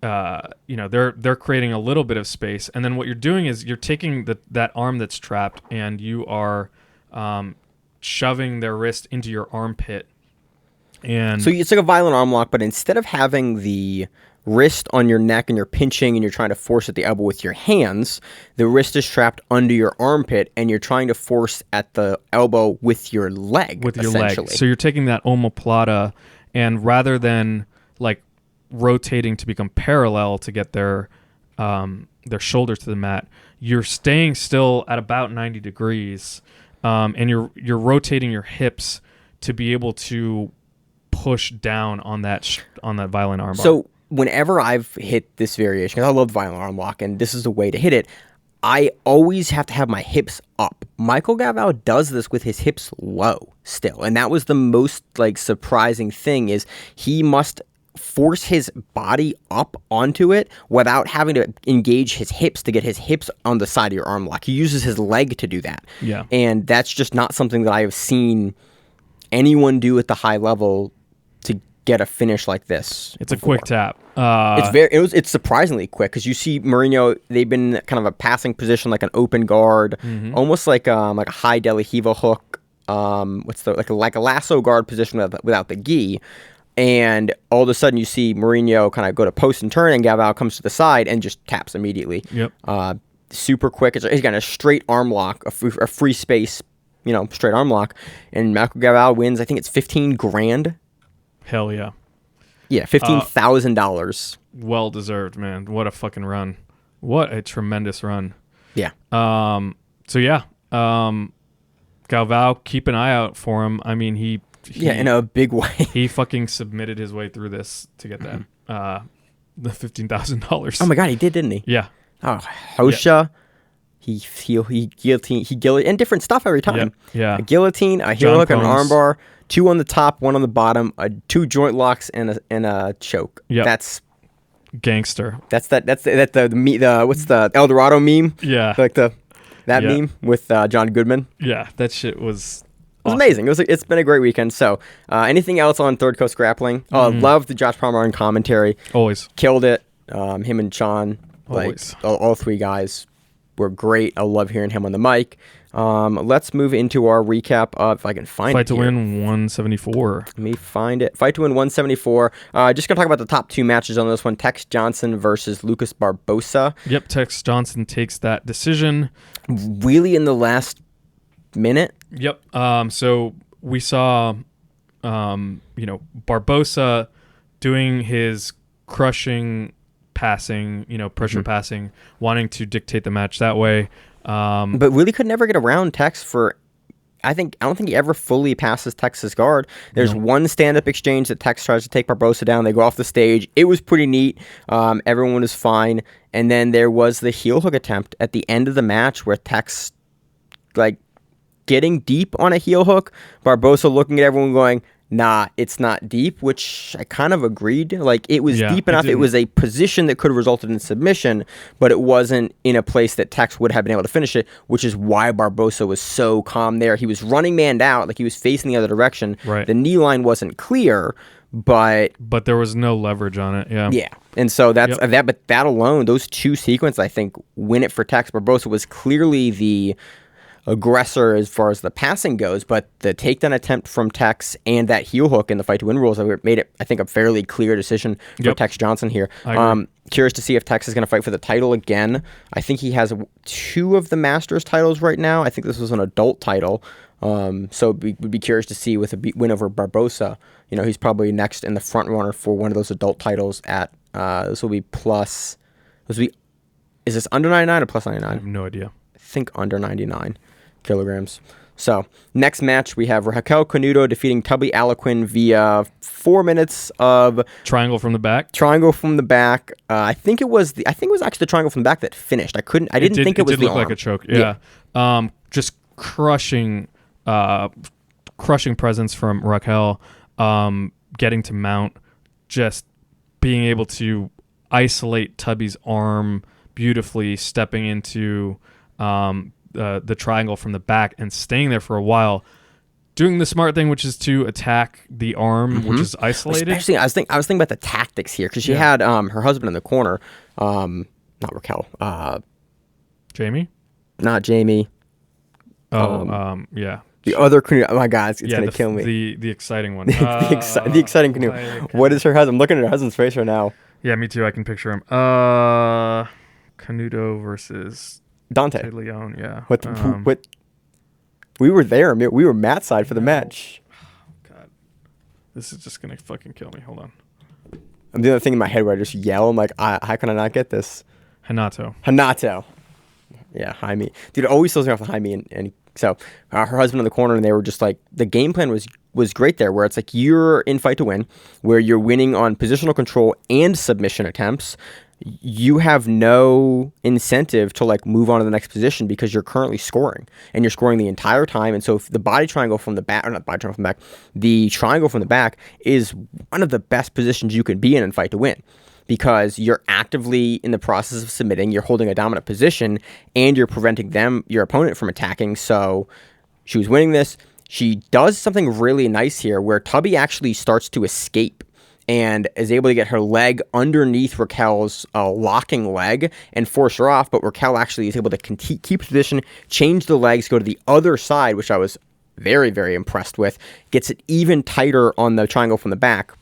they're creating a little bit of space, and then what you're doing is you're taking that arm that's trapped, and you are shoving their wrist into your armpit, And so it's like a violent arm lock, but instead of having the wrist on your neck and you're pinching and you're trying to force at the elbow with your hands, the wrist is trapped under your armpit and you're trying to force at the elbow with your leg. With your leg. So you're taking that omoplata, and rather than like rotating to become parallel to get their shoulders to the mat, you're staying still at about 90 degrees, and you're rotating your hips to be able to push down on that violent arm bar. So whenever I've hit this variation, because I love violent arm lock, and this is the way to hit it, I always have to have my hips up. Micael Galvao does this with his hips low still, and that was the most like surprising thing, is he must force his body up onto it without having to engage his hips to get his hips on the side of your arm lock. He uses his leg to do that. Yeah. And that's just not something that I have seen anyone do at the high level to get a finish like this. It's before. A quick tap. It's surprisingly quick, because you see Mourinho, they've been kind of a passing position, like an open guard, almost like a high De La Riva hook. Like a lasso guard position without the gi. And all of a sudden you see Mourinho kind of go to post and turn, and Galvao comes to the side and just taps immediately. Yep. Super quick. He's got a straight arm lock, a free space, straight arm lock. And Micael Galvao wins, I think it's $15,000. Hell yeah. Yeah, $15,000. Well deserved, man. What a fucking run. What a tremendous run. Yeah. So yeah. Galvao, keep an eye out for him. I mean, he in a big way. He fucking submitted his way through this to get that the $15,000. Oh my god, he did, didn't he? Yeah. Oh, Hosha. Yeah. He guillotine, and different stuff every time. Yep. Yeah. A guillotine, a heel hook, an armbar, 2 on the top, 1 on the bottom, 2 joint locks, and a choke. Yeah. That's gangster. That's the what's the El Dorado meme? Yeah. Like that meme with John Goodman. Yeah, that shit was. It was amazing. It's been a great weekend. So, anything else on Third Coast Grappling? Love the Josh Palmer on commentary. Always killed it. Him and Sean, always. All 3 guys were great. I love hearing him on the mic. Let's move into our recap of, if I can find Fight it. to Win 174. Let me find it. Fight to Win 174. Just gonna talk about the top 2 matches on this one. Tex Jhonson versus Lucas Barbosa. Yep, Tex Jhonson takes that decision. Really in the last minute. Yep. So we saw, Barbosa doing his crushing passing, pressure passing, wanting to dictate the match that way. But really could never get around Tex for. I don't think he ever fully passes Tex's guard. There's one stand-up exchange that Tex tries to take Barbosa down. They go off the stage. It was pretty neat. Everyone was fine. And then there was the heel hook attempt at the end of the match where Tex, getting deep on a heel hook. Barbosa looking at everyone going, nah, it's not deep, which I kind of agreed. It was deep enough. It was a position that could have resulted in submission, but it wasn't in a place that Tex would have been able to finish it, which is why Barbosa was so calm there. He was running manned out, he was facing the other direction. Right. The knee line wasn't clear, but there was no leverage on it. Yeah. Yeah. And so that's that. But that alone, those 2 sequences, I think, win it for Tex. Barbosa was clearly the aggressor as far as the passing goes, but the takedown attempt from Tex and that heel hook in the Fight to Win rules made it, I think, a fairly clear decision for Tex Jhonson here. Curious to see if Tex is going to fight for the title again. I think he has 2 of the Masters titles right now. I think this was an adult title. So we'd be curious to see with a win over Barbosa. He's probably next in the front runner for one of those adult titles at, this will be plus, is this under 99 or plus 99? I have no idea. I think under 99 kilograms. So, next match, we have Raquel Canuto defeating Tubby Aliquin via 4 minutes of triangle from the back. I think it was actually the triangle from the back that finished. I didn't think it was the arm. It did look like a choke. Yeah. Just crushing presence from Raquel, getting to mount, just being able to isolate Tubby's arm beautifully, stepping into the triangle from the back and staying there for a while, doing the smart thing, which is to attack the arm, which is isolated. Especially, I was thinking about the tactics here, because she had her husband in the corner, not Raquel, Jamie, not Jamie. Yeah, The other Canuto. Oh my God, it's gonna kill me. The exciting one. The exciting canoe. What is her husband? I'm looking at her husband's face right now. Yeah, me too. I can picture him. Canuto versus Dante Leon. Yeah. What? We were there. We were Matt's side for the match. God, this is just gonna fucking kill me. Hold on. I'm doing the thing in my head where I just yell. I'm like, how can I not get this? Hanato. Yeah, Jaime. Dude, it always throws me off the Jaime. And so her husband in the corner, and they were just like, the game plan was great there, where it's like you're in fight to win, where you're winning on positional control and submission attempts. You have no incentive to like move on to the next position because you're currently scoring, and you're scoring the entire time. And so if the body triangle from the back, or not body triangle from the back, the triangle from the back is one of the best positions you can be in fight to win, because you're actively in the process of submitting, you're holding a dominant position, and you're preventing your opponent from attacking. So she was winning this. She does something really nice here where Tubby actually starts to escape and is able to get her leg underneath Raquel's locking leg and force her off, but Raquel actually is able to keep position, change the legs, go to the other side, which I was very, very impressed with, gets it even tighter on the triangle from the back.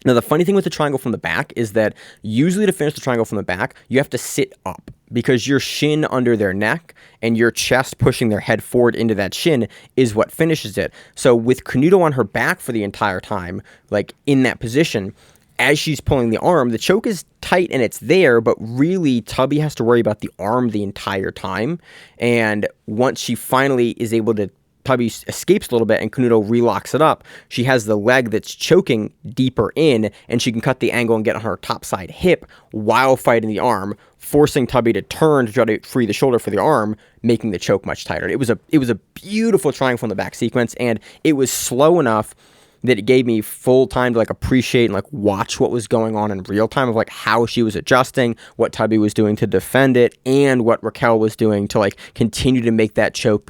Now, the funny thing with the triangle from the back is that usually to finish the triangle from the back, you have to sit up because your shin under their neck and your chest pushing their head forward into that shin is what finishes it. So with Canuto on her back for the entire time, like in that position, as she's pulling the arm, the choke is tight and it's there, but really Tubby has to worry about the arm the entire time. And once she finally is able to, Tubby escapes a little bit and Canuto relocks it up, she has the leg that's choking deeper in, and she can cut the angle and get on her top side hip while fighting the arm, forcing Tubby to turn to try to free the shoulder for the arm, making the choke much tighter. It was a beautiful triangle from the back sequence, and it was slow enough that it gave me full time to like appreciate and like watch what was going on in real time of like how she was adjusting, what Tubby was doing to defend it, and what Raquel was doing to like continue to make that choke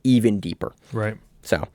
even deeper. Right. So.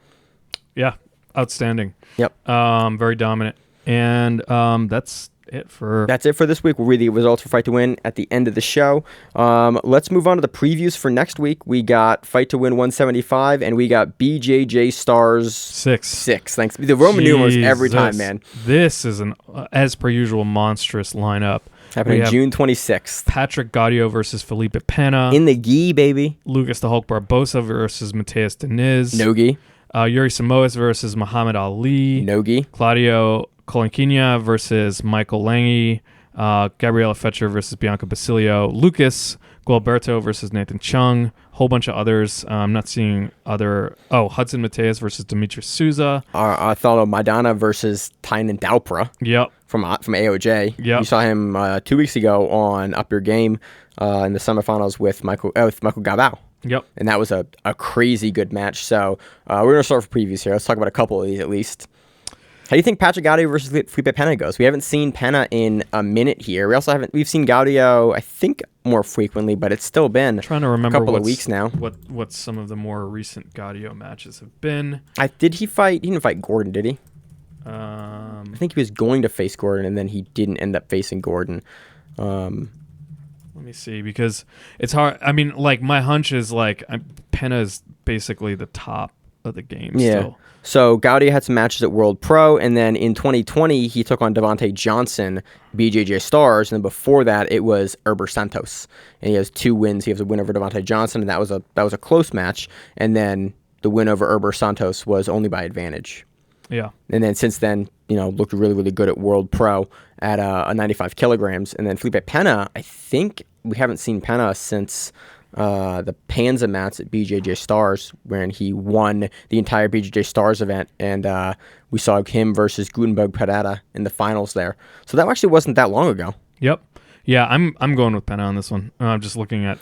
Yeah. Outstanding. Yep. Very dominant. And that's it for this week. We'll read the results for Fight to Win at the end of the show. Let's move on to the previews for next week. We got Fight to Win 175, and we got BJJ Stars 6. Thanks. The Roman numerals every time, man. This is an, as per usual, monstrous lineup. Happening June 26th. Patrick Gaudio versus Felipe Pena. In the gi, baby. Lucas the Hulk Barbosa versus Matheus Diniz. No gi. Yuri Samoas versus Muhammad Ali. No gi. Claudio Colanquina versus Michael Lange. Gabriela Fetcher versus Bianca Basilio. Lucas Gualberto versus Nathan Chung. Whole bunch of others. I'm not seeing other. Hudson Mateus versus Demetrius Souza. Arthalo Maidana versus Kaynan Duarte. Yep. From AOJ. Yep. You saw him 2 weeks ago on Up Your Game in the semifinals with Micael Galvao. Yep. And that was a crazy good match. So we're going to start with previews here. Let's talk about a couple of these at least. How do you think Patrick Gaudio versus Felipe Pena goes? We haven't seen Pena in a minute here. We've seen Gaudio, I think, more frequently, but it's still been a couple of weeks now. What some of the more recent Gaudio matches have been. Did he fight? He didn't fight Gordon, did he? I think he was going to face Gordon, and then he didn't end up facing Gordon. Let me see, because it's hard. I mean, like, my hunch is like Pena is basically the top of the game still. So Gaudio had some matches at World Pro, and then in 2020 he took on Dante Jhonson, BJJ Stars, and then before that it was Herber Santos, and he has 2 wins. He has a win over Dante Jhonson, and that was a close match, and then the win over Herber Santos was only by advantage. Yeah. And then since then, looked really, really good at World Pro at 95 kilograms. And then Felipe Pena, I think we haven't seen Pena since the Panza mats at BJJ Stars, when he won the entire BJJ Stars event, and we saw him versus Gutenberg Pereira in the finals there. So that actually wasn't that long ago. Yep. Yeah, I'm going with Pena on this one. I'm just looking at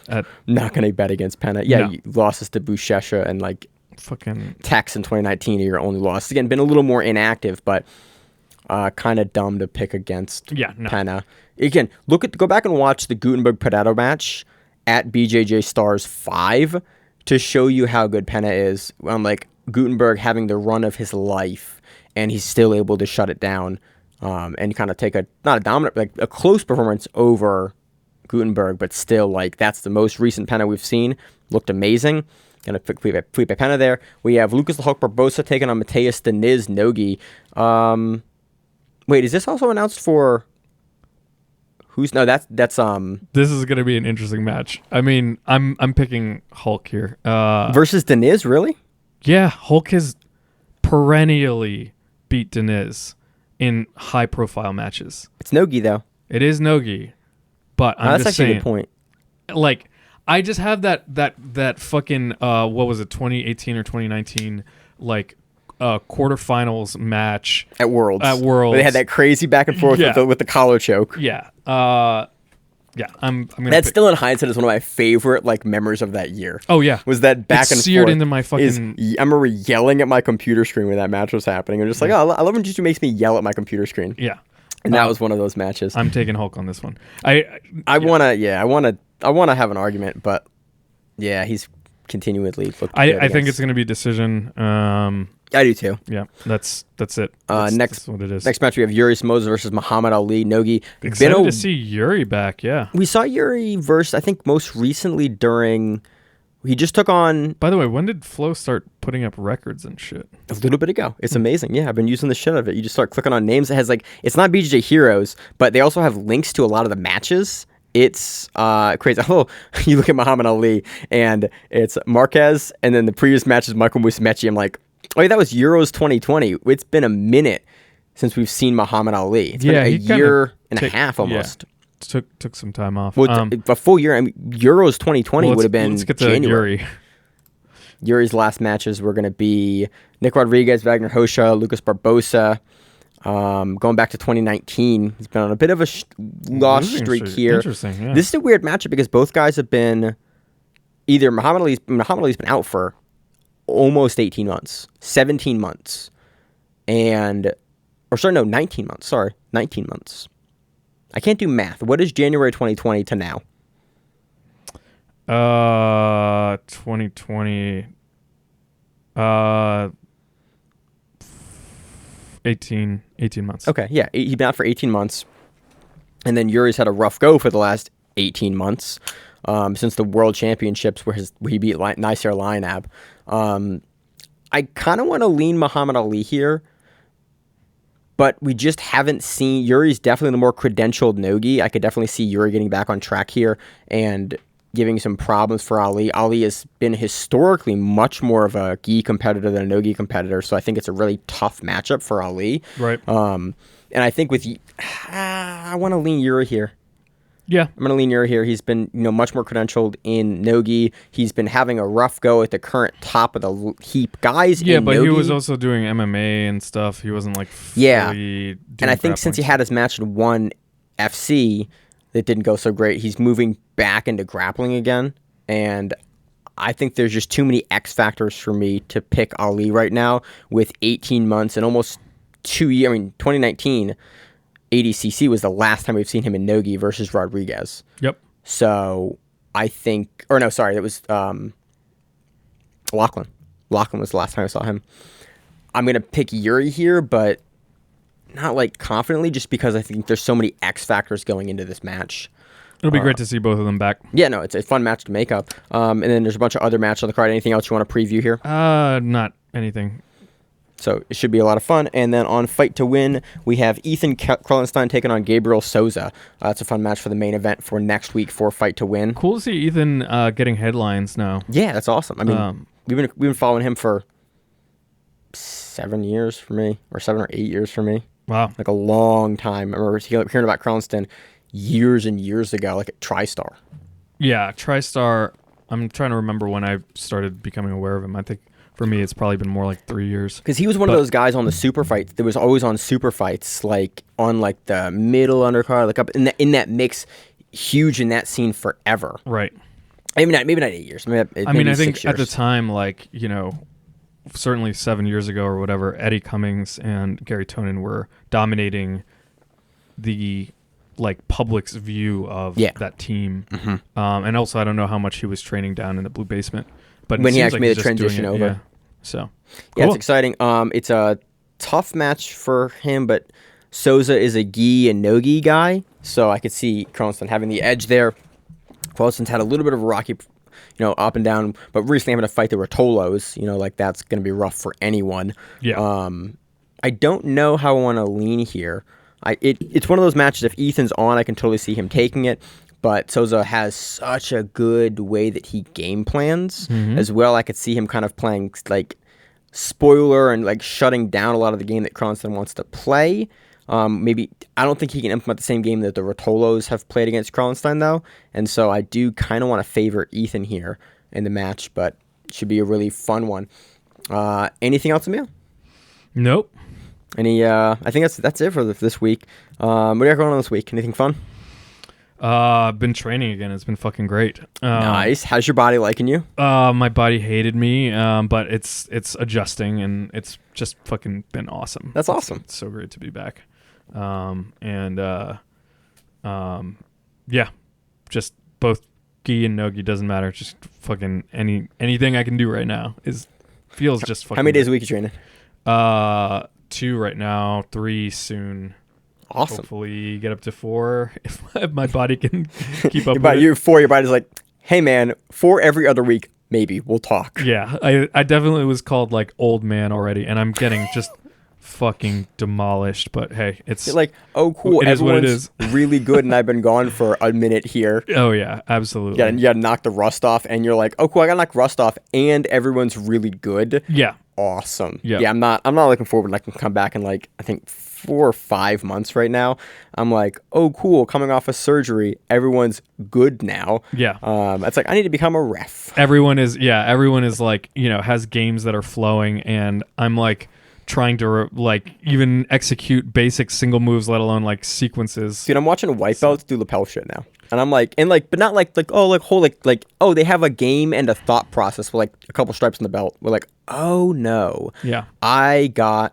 not going to bet against Pena. Yeah, no. Losses to Buchecha and like fucking Tex in 2019 are your only losses. Again, been a little more inactive, but kind of dumb to pick against Pena. Again, go back and watch the Gutenberg Pereira match at BJJ Stars V to show you how good Pena is. Like Gutenberg having the run of his life, and he's still able to shut it down and kind of take not a dominant, like a close performance over Gutenberg, but still, like, that's the most recent Pena we've seen. Looked amazing. Gonna pick Felipe Pena there. We have Lucas the Hulk Barbosa taking on Matheus Diniz Nogi. Wait, is this also announced for? Who's no? That's This is gonna be an interesting match. I mean, I'm picking Hulk here. Versus Diniz, really? Yeah, Hulk has perennially beat Diniz in high-profile matches. It's Nogi though. It is Nogi, but I'm that's just actually saying. a good point. Like, I just have that fucking what was it, 2018 or 2019, like quarterfinals match At Worlds. Where they had that crazy back and forth with the collar choke. Yeah. I'm gonna. That's still in hindsight is one of my favorite like memories of that year. Oh yeah. Was that back and seared forth into my fucking. I remember yelling at my computer screen when that match was happening. I'm just like, oh, I love when jiu-jitsu makes me yell at my computer screen. Yeah. And that was one of those matches. I'm taking Hulk on this one. I wanna have an argument, but yeah, he's continually looking. I think it's gonna be a decision. I do too. Yeah, that's it. That's what it is. Next match we have Yuri Somoza versus Muhammad Ali Nogi. Excited to see Yuri back. Yeah, we saw Yuri versus I think most recently during. He just took on. By the way, when did Flo start putting up records and shit? A little bit ago. It's amazing. Yeah, I've been using the shit out of it. You just start clicking on names. It has like it's not BJJ Heroes, but they also have links to a lot of the matches. It's crazy. Oh, you look at Muhammad Ali and it's Marquez, and then the previous match is Mikey Musumeci. I'm like, oh yeah, that was Euros 2020. It's been a minute since we've seen Muhammad Ali. It's been a year and a half almost. Yeah. Took some time off. Well, a full year. I mean, Euros 2020 would have been let's get to January. Yuri. Yuri's last matches were going to be Nick Rodriguez, Wagner Hosha, Lucas Barbosa. Going back to 2019, he's been on a bit of a lost streak here. Interesting. Yeah. This is a weird matchup because both guys have been either Muhammad Ali's been out for almost 18 months, 17 months, 19 months. Sorry, 19 months. I can't do math. What is January 2020 to now? 2020. 18 months. Okay, yeah. He's been out for 18 months. And then Yuri's had a rough go for the last 18 months since the World Championships where he beat Nasser Lionab. I kind of want to lean Muhammad Ali here, but we just haven't seen... Yuri's definitely the more credentialed Nogi. I could definitely see Yuri getting back on track here and giving some problems for Ali. Ali has been historically much more of a gi competitor than a no-gi competitor, so I think it's a really tough matchup for Ali. Right. And I think I want to lean Yuri here. Yeah. I'm going to lean Yuri here. He's been much more credentialed in no-gi. He's been having a rough go at the current top of the heap guys in but no-gi. He was also doing MMA and stuff. He wasn't like fully doing and I think since he had his match in one FC that didn't go so great, he's moving back into grappling again. And I think there's just too many X factors for me to pick Ali right now with 18 months and almost 2 years. I mean, 2019 ADCC was the last time we've seen him in Nogi versus Rodriguez. Yep. So I think, or no, sorry, that was Lachlan. Lachlan was the last time I saw him. I'm going to pick Yuri here, but not like confidently, just because I think there's so many X factors going into this match. It'll be great to see both of them back. Yeah, no, it's a fun match to make up. And then there's a bunch of other matches on the card. Anything else you want to preview here? Not anything. So it should be a lot of fun. And then on Fight to Win, we have Ethan Krellenstein taking on Gabriel Souza. It's a fun match for the main event for next week for Fight to Win. Cool to see Ethan getting headlines now. Yeah, that's awesome. I mean, we've been following him for 7 years for me, or 7 or 8 years for me. Wow. Like a long time. I remember hearing about Krellenstein years and years ago, like at TriStar. Yeah, TriStar. I'm trying to remember when I started becoming aware of him. I think for me, it's probably been more like 3 years. Because he was one of those guys on the super fights that was always on super fights, like on like the middle undercard, like up in that mix, huge in that scene forever. Right. Maybe not 8 years. Maybe I think 6 years. at the time, like, certainly 7 years ago or whatever, Eddie Cummings and Gary Tonin were dominating the public's view of that team. Mm-hmm. And also, I don't know how much he was training down in the blue basement. But when he actually made the transition over. Yeah. So, yeah, cool. it's exciting. It's a tough match for him, but Souza is a gi and no-gi guy, so I could see Krellenstein having the edge there. Krellenstein's had a little bit of a rocky, up and down. But recently having to fight the Ruotolos, like that's going to be rough for anyone. Yeah. I don't know how I want to lean here. It's one of those matches, if Ethan's on, I can totally see him taking it. But Souza has such a good way that he game plans as well. I could see him kind of playing like spoiler and like shutting down a lot of the game that Kronstein wants to play. Maybe I don't think he can implement the same game that the Ruotolos have played against Kronstein though. And so I do kind of want to favor Ethan here in the match, but it should be a really fun one. Anything else, Emil? Nope. I think that's it for this week. What do you got going on this week? Anything fun? I've been training again. It's been fucking great. Nice. How's your body liking you? My body hated me, but it's adjusting, and it's just fucking been awesome. That's awesome. It's so great to be back. Yeah, just both gi and no gi doesn't matter. Just fucking anything I can do right now feels just fucking. How many days a week are you training? 2 right now, 3 soon. Awesome. Hopefully get up to 4 if my body can keep up. You're 4. Your body's like, hey man, 4 every other week. Maybe we'll talk. Yeah, I definitely was called like old man already, and I'm getting just fucking demolished. But hey, it's you're like, oh cool, it is what it is. Really good, and I've been gone for a minute here. Oh yeah, absolutely. Yeah, you gotta knock the rust off, and you're like, oh cool, I gotta knock rust off, and everyone's really good. Yeah. Awesome. Yeah. I'm not looking forward when I can come back in like I think 4 or 5 months right now. I'm like, oh cool, coming off of surgery, everyone's good now. Yeah. It's like I need to become a ref. Everyone is like, has games that are flowing, and I'm like trying to even execute basic single moves, let alone like sequences. Dude, I'm watching white belts do lapel shit now. And I'm like, but not like they have a game and a thought process with like a couple stripes on the belt. We're like, oh no. Yeah. I got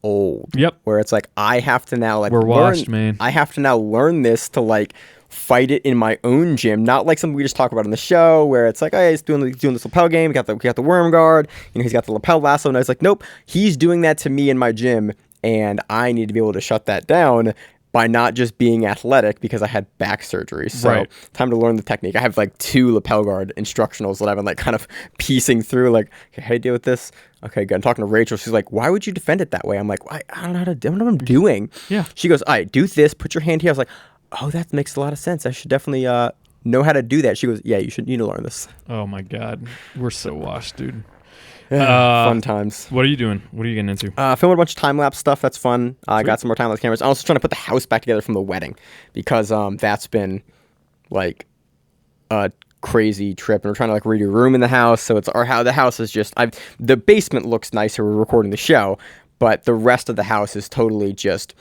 old. Yep. Where it's like, I have to now we're washed, man. I have to now learn this to like fight it in my own gym, not like something we just talk about on the show where it's like, hey, he's doing this lapel game. He got the worm guard. He's got the lapel lasso. And I was like, nope, he's doing that to me in my gym. And I need to be able to shut that down by not just being athletic because I had back surgery. So time to learn the technique. I have like 2 lapel guard instructionals that I've been like kind of piecing through like, okay, how do you deal with this? Okay, good. I'm talking to Rachel. She's like, why would you defend it that way? I'm like, I don't know how to do. I don't know what I'm doing. Yeah. She goes, all right, do this. Put your hand here. I was like, oh, that makes a lot of sense. I should definitely know how to do that. She goes, yeah, you need to learn this. Oh my God. We're so washed, dude. Fun times. What are you doing? What are you getting into? Filming a bunch of time-lapse stuff. That's fun. I got some more time-lapse cameras. I'm also trying to put the house back together from the wedding because that's been like a crazy trip. And we're trying to like redo a room in the house. So it's the house is just the basement looks nicer. We're recording the show, but the rest of the house is totally just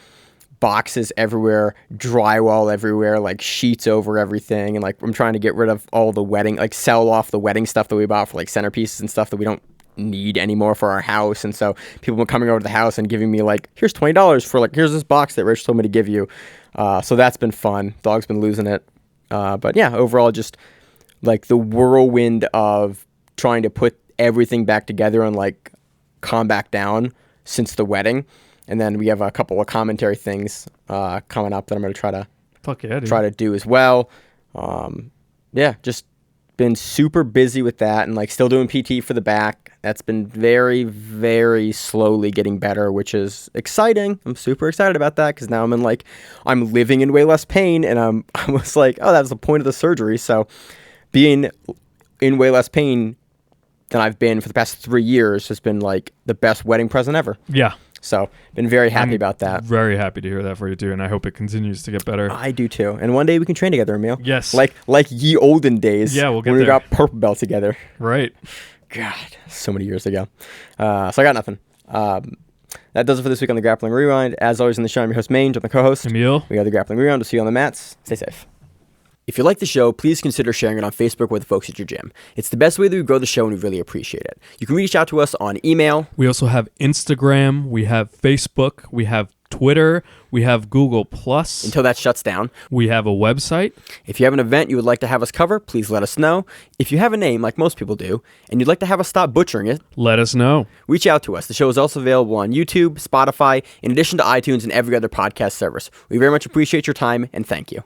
boxes everywhere, drywall everywhere, like sheets over everything. And like I'm trying to get rid of all the wedding, like sell off the wedding stuff that we bought for like centerpieces and stuff that we don't need anymore for our house. And so people have been coming over to the house and giving me like, here's $20 for like, here's this box that Rich told me to give you. So that's been fun. Dog's been losing it. But yeah, overall just like the whirlwind of trying to put everything back together and like calm back down since the wedding. And then we have a couple of commentary things coming up that I'm going to try to do as well. Yeah, just been super busy with that and like still doing PT for the back. That's been very, very slowly getting better, which is exciting. I'm super excited about that because now I'm living in way less pain, and I was like, oh, that was the point of the surgery. So being in way less pain than I've been for the past 3 years has been like the best wedding present ever. Yeah. So been very happy about that. Very happy to hear that for you too, and I hope it continues to get better. I do too. And one day we can train together, Emil. Yes. Like ye olden days. Yeah, we'll get when there. We got purple belt together. Right. God, so many years ago. So I got nothing. That does it for this week on the Grappling Rewind. As always in the show, I'm your host, Maine, with my co-host, Emil. We got the Grappling Rewind. We'll see you on the mats. Stay safe. If you like the show, please consider sharing it on Facebook with the folks at your gym. It's the best way that we grow the show, and we really appreciate it. You can reach out to us on email. We also have Instagram. We have Facebook. We have Twitter. We have Google+. Until that shuts down. We have a website. If you have an event you would like to have us cover, please let us know. If you have a name, like most people do, and you'd like to have us stop butchering it, let us know. Reach out to us. The show is also available on YouTube, Spotify, in addition to iTunes and every other podcast service. We very much appreciate your time, and thank you.